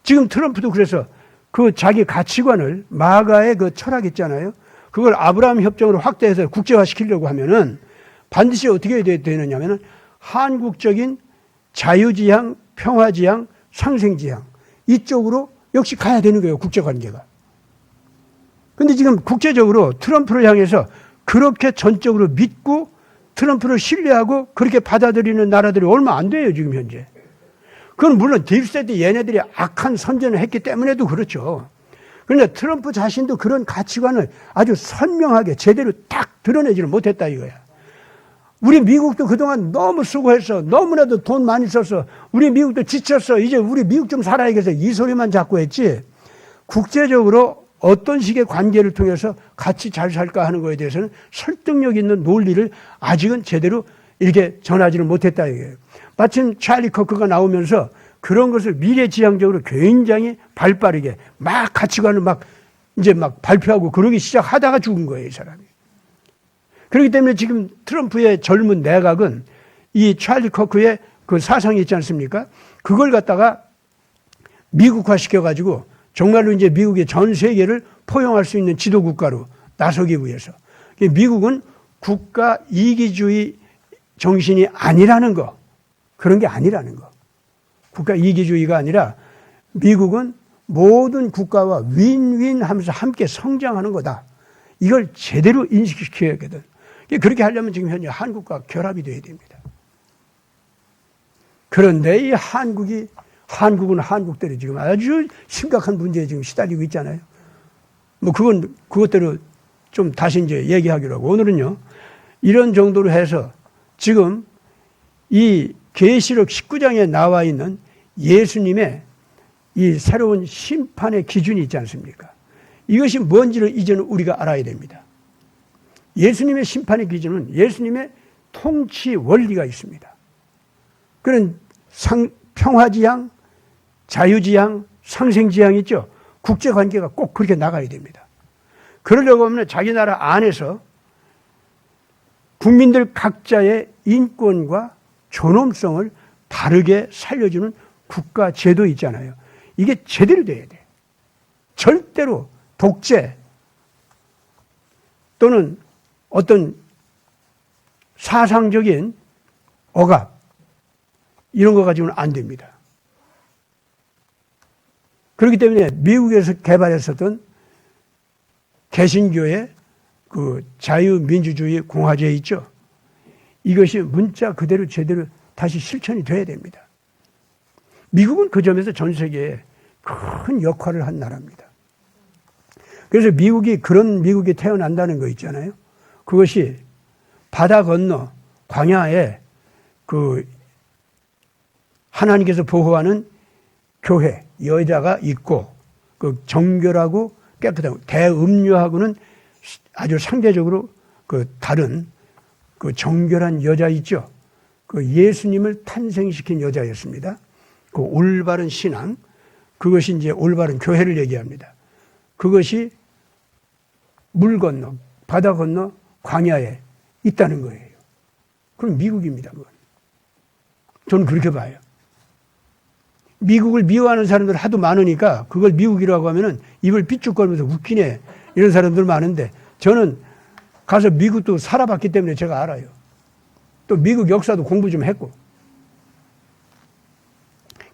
지금 트럼프도 그래서 그 자기 가치관을 마가의 그 철학 있잖아요. 그걸 아브라함 협정으로 확대해서 국제화시키려고 하면은 반드시 어떻게 해야 되느냐면은 한국적인 자유지향, 평화지향, 상생지향 이쪽으로 역시 가야 되는 거예요. 국제관계가. 근데 지금 국제적으로 트럼프를 향해서 그렇게 전적으로 믿고 트럼프를 신뢰하고 그렇게 받아들이는 나라들이 얼마 안 돼요. 지금 현재. 그건 물론 딥스테이트 얘네들이 악한 선전을 했기 때문에도 그렇죠. 그런데 트럼프 자신도 그런 가치관을 아주 선명하게 제대로 딱 드러내지를 못했다 이거야. 우리 미국도 그동안 너무 수고했어. 너무나도 돈 많이 썼어. 우리 미국도 지쳤어. 이제 우리 미국 좀 살아야겠어. 이 소리만 자꾸 했지. 국제적으로 어떤 식의 관계를 통해서 같이 잘 살까 하는 거에 대해서는 설득력 있는 논리를 아직은 제대로 이렇게 전하지를 못했다 이거예요. 마침 찰리 커크가 나오면서 그런 것을 미래지향적으로 굉장히 발빠르게 막 가치관을 막 이제 막 발표하고 그러기 시작하다가 죽은 거예요, 이 사람이. 그렇기 때문에 지금 트럼프의 젊은 내각은 이 찰리 커크의 그 사상이 있지 않습니까? 그걸 갖다가 미국화 시켜가지고 정말로 이제 미국의 전 세계를 포용할 수 있는 지도 국가로 나서기 위해서. 미국은 국가 이기주의 정신이 아니라는 거. 그런 게 아니라는 거. 국가 이기주의가 아니라 미국은 모든 국가와 윈윈 하면서 함께 성장하는 거다. 이걸 제대로 인식시켜야거든. 그렇게 하려면 지금 현재 한국과 결합이 돼야 됩니다. 그런데 이 한국은 한국대로 지금 아주 심각한 문제에 지금 시달리고 있잖아요. 뭐 그것대로 좀 다시 이제 얘기하기로 하고, 오늘은요, 이런 정도로 해서 지금 이 계시록 19장에 나와 있는 예수님의 이 새로운 심판의 기준이 있지 않습니까? 이것이 뭔지를 이제는 우리가 알아야 됩니다. 예수님의 심판의 기준은 예수님의 통치 원리가 있습니다. 그런 평화지향, 자유지향, 상생지향이 있죠. 국제관계가 꼭 그렇게 나가야 됩니다. 그러려고 하면 자기 나라 안에서 국민들 각자의 인권과 존엄성을 바르게 살려주는 국가 제도 있잖아요. 이게 제대로 돼야 돼. 절대로 독재 또는 어떤 사상적인 억압 이런 거 가지고는 안 됩니다. 그렇기 때문에 미국에서 개발했었던 개신교의 그 자유민주주의 공화제 있죠. 이것이 문자 그대로 제대로 다시 실천이 돼야 됩니다. 미국은 그 점에서 전 세계에 큰 역할을 한 나라입니다. 그래서 그런 미국이 태어난다는 거 있잖아요. 그것이 바다 건너 광야에 그 하나님께서 보호하는 교회, 여자가 있고 그 정결하고 깨끗하고 대음료하고는 아주 상대적으로 그 다른 그 정결한 여자 있죠. 그 예수님을 탄생시킨 여자였습니다. 그 올바른 신앙, 그것이 이제 올바른 교회를 얘기합니다. 그것이 물 건너, 바다 건너 광야에 있다는 거예요. 그럼 미국입니다, 그건. 저는 그렇게 봐요. 미국을 미워하는 사람들 하도 많으니까 그걸 미국이라고 하면은 입을 삐죽거리면서 웃기네. 이런 사람들 많은데 저는 가서 미국도 살아봤기 때문에 제가 알아요. 또 미국 역사도 공부 좀 했고.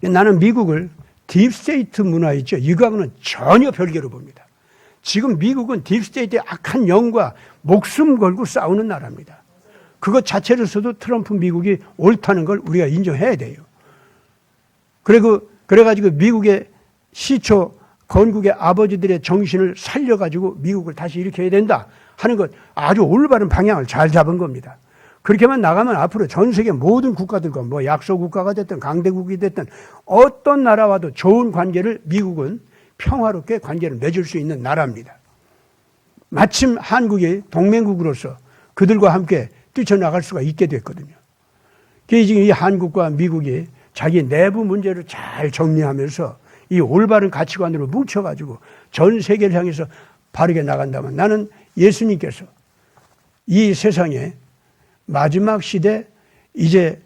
나는 미국을 딥스테이트 문화 있죠. 이거하고는 전혀 별개로 봅니다. 지금 미국은 딥스테이트의 악한 영과 목숨 걸고 싸우는 나라입니다. 그것 자체로서도 트럼프 미국이 옳다는 걸 우리가 인정해야 돼요. 그래가지고 미국의 시초 건국의 아버지들의 정신을 살려가지고 미국을 다시 일으켜야 된다 하는 것 아주 올바른 방향을 잘 잡은 겁니다. 그렇게만 나가면 앞으로 전 세계 모든 국가들과 뭐 약소국가가 됐든 강대국이 됐든 어떤 나라와도 좋은 관계를 미국은 평화롭게 관계를 맺을 수 있는 나라입니다. 마침 한국이 동맹국으로서 그들과 함께 뛰쳐나갈 수가 있게 됐거든요. 지금 이 한국과 미국이 자기 내부 문제를 잘 정리하면서 이 올바른 가치관으로 뭉쳐가지고 전 세계를 향해서 바르게 나간다면 나는 예수님께서 이 세상에 마지막 시대 이제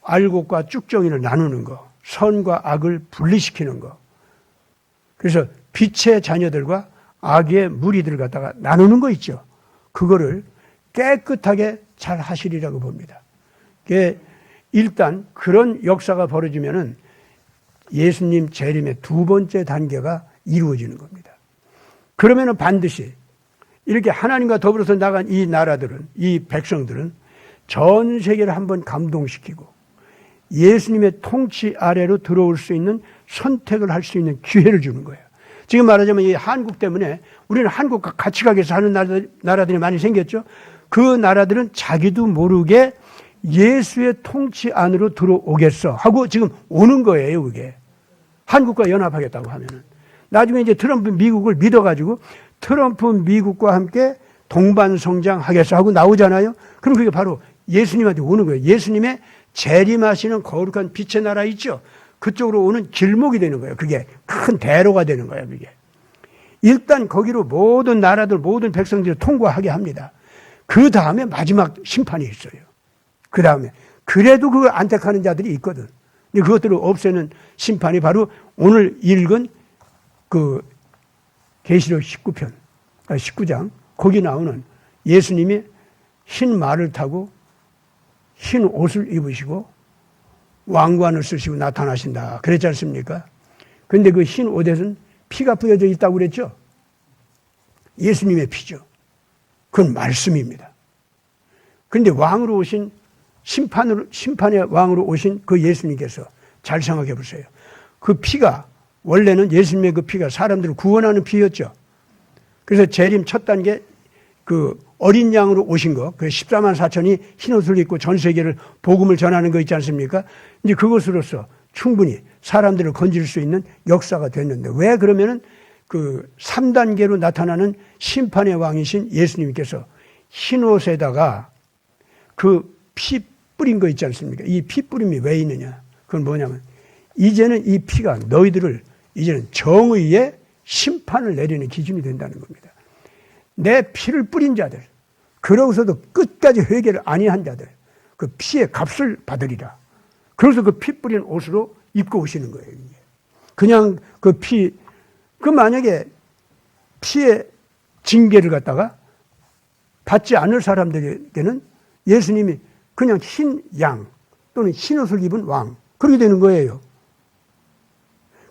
알곡과 쭉정이를 나누는 거, 선과 악을 분리시키는 거, 그래서 빛의 자녀들과 악의 무리들을 갖다가 나누는 거 있죠. 그거를 깨끗하게 잘 하시리라고 봅니다. 일단 그런 역사가 벌어지면은 예수님 재림의 두 번째 단계가 이루어지는 겁니다. 그러면은 반드시 이렇게 하나님과 더불어서 나간 이 나라들은, 이 백성들은 전 세계를 한번 감동시키고 예수님의 통치 아래로 들어올 수 있는 선택을 할 수 있는 기회를 주는 거예요. 지금 말하자면 이 한국 때문에 우리는 한국과 같이 가게 사는 나라들이 많이 생겼죠. 그 나라들은 자기도 모르게 예수의 통치 안으로 들어오겠어 하고 지금 오는 거예요, 그게. 한국과 연합하겠다고 하면은. 나중에 이제 트럼프 미국을 믿어가지고 트럼프 미국과 함께 동반 성장하겠어 하고 나오잖아요. 그럼 그게 바로 예수님한테 오는 거예요. 예수님의 재림하시는 거룩한 빛의 나라 있죠. 그쪽으로 오는 길목이 되는 거예요. 그게 큰 대로가 되는 거예요, 그게. 일단 거기로 모든 나라들, 모든 백성들을 통과하게 합니다. 그 다음에 마지막 심판이 있어요. 그 다음에. 그래도 그걸 안 택하는 자들이 있거든. 근데 그것들을 없애는 심판이 바로 오늘 읽은 그 계시록 19편, 19장 거기 나오는 예수님이 흰 말을 타고 흰 옷을 입으시고 왕관을 쓰시고 나타나신다. 그랬지 않습니까? 그런데 그 흰 옷에는 피가 뿌려져 있다고 그랬죠? 예수님의 피죠. 그건 말씀입니다. 그런데 왕으로 오신 심판의 왕으로 오신 그 예수님께서 잘 생각해 보세요. 그 피가 원래는 예수님의 그 피가 사람들을 구원하는 피였죠. 그래서 재림 첫 단계 그 어린 양으로 오신 거, 그 14만 4천이 흰 옷을 입고 전 세계를 복음을 전하는 거 있지 않습니까? 이제 그것으로서 충분히 사람들을 건질 수 있는 역사가 됐는데 왜 그러면은 그 3단계로 나타나는 심판의 왕이신 예수님께서 흰 옷에다가 그 피 뿌린 거 있지 않습니까? 이 피 뿌림이 왜 있느냐? 그건 뭐냐면 이제는 이 피가 너희들을 이제는 정의의 심판을 내리는 기준이 된다는 겁니다. 내 피를 뿌린 자들, 그러고서도 끝까지 회개를 아니한 자들, 그 피의 값을 받으리라. 그래서 그 피 뿌린 옷으로 입고 오시는 거예요. 그냥 그 피, 그 만약에 피의 징계를 갖다가 받지 않을 사람들에게는 예수님이 그냥 흰 양 또는 흰 옷을 입은 왕, 그렇게 되는 거예요.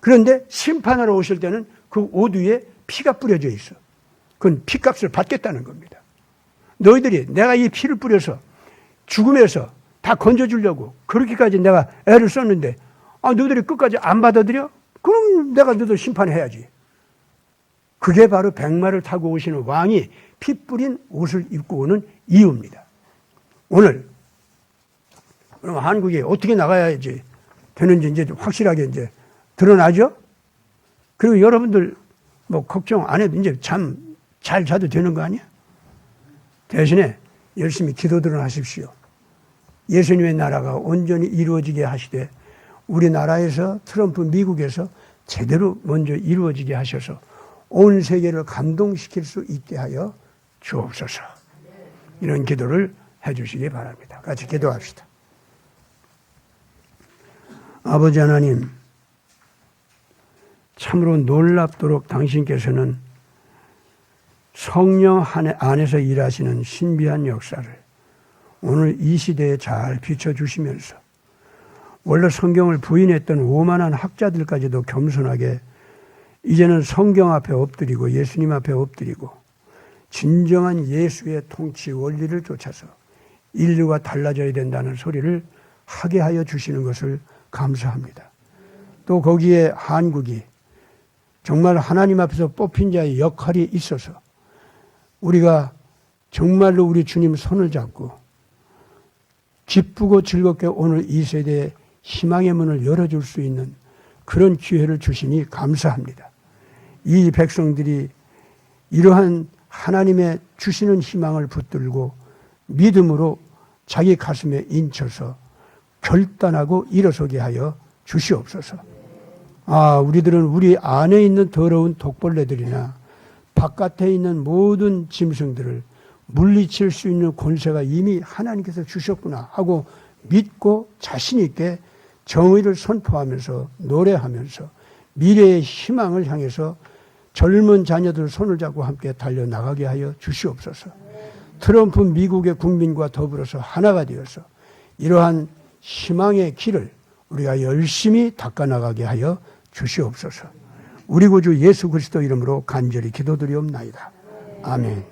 그런데 심판하러 오실 때는 그 옷 위에 피가 뿌려져 있어. 그건 피값을 받겠다는 겁니다. 너희들이 내가 이 피를 뿌려서 죽음에서 다 건져주려고 그렇게까지 내가 애를 썼는데 너희들이 끝까지 안 받아들여? 그럼 내가 너희들 심판해야지. 그게 바로 백마를 타고 오시는 왕이 피 뿌린 옷을 입고 오는 이유입니다. 오늘 그럼 한국에 어떻게 나가야지 되는지 이제 확실하게 이제 드러나죠? 그리고 여러분들 뭐 걱정 안 해도 이제 잠 잘 자도 되는 거 아니야? 대신에 열심히 기도들을 하십시오. 예수님의 나라가 온전히 이루어지게 하시되 우리나라에서 트럼프 미국에서 제대로 먼저 이루어지게 하셔서 온 세계를 감동시킬 수 있게 하여 주옵소서. 이런 기도를 해 주시기 바랍니다. 같이 기도합시다. 아버지 하나님, 참으로 놀랍도록 당신께서는 성령 안에서 일하시는 신비한 역사를 오늘 이 시대에 잘 비춰주시면서 원래 성경을 부인했던 오만한 학자들까지도 겸손하게 이제는 성경 앞에 엎드리고 예수님 앞에 엎드리고 진정한 예수의 통치 원리를 쫓아서 인류가 달라져야 된다는 소리를 하게 하여 주시는 것을 감사합니다. 또 거기에 한국이 정말 하나님 앞에서 뽑힌 자의 역할이 있어서 우리가 정말로 우리 주님 손을 잡고 기쁘고 즐겁게 오늘 이 세대에 희망의 문을 열어줄 수 있는 그런 기회를 주시니 감사합니다. 이 백성들이 이러한 하나님의 주시는 희망을 붙들고 믿음으로 자기 가슴에 인쳐서 결단하고 일어서게 하여 주시옵소서. 우리들은 우리 안에 있는 더러운 독벌레들이나 바깥에 있는 모든 짐승들을 물리칠 수 있는 권세가 이미 하나님께서 주셨구나 하고 믿고 자신 있게 정의를 선포하면서 노래하면서 미래의 희망을 향해서 젊은 자녀들 손을 잡고 함께 달려나가게 하여 주시옵소서. 트럼프 미국의 국민과 더불어서 하나가 되어서 이러한 희망의 길을 우리가 열심히 닦아나가게 하여 주시옵소서. 우리 구주 예수 그리스도 이름으로 간절히 기도드리옵나이다. 아멘.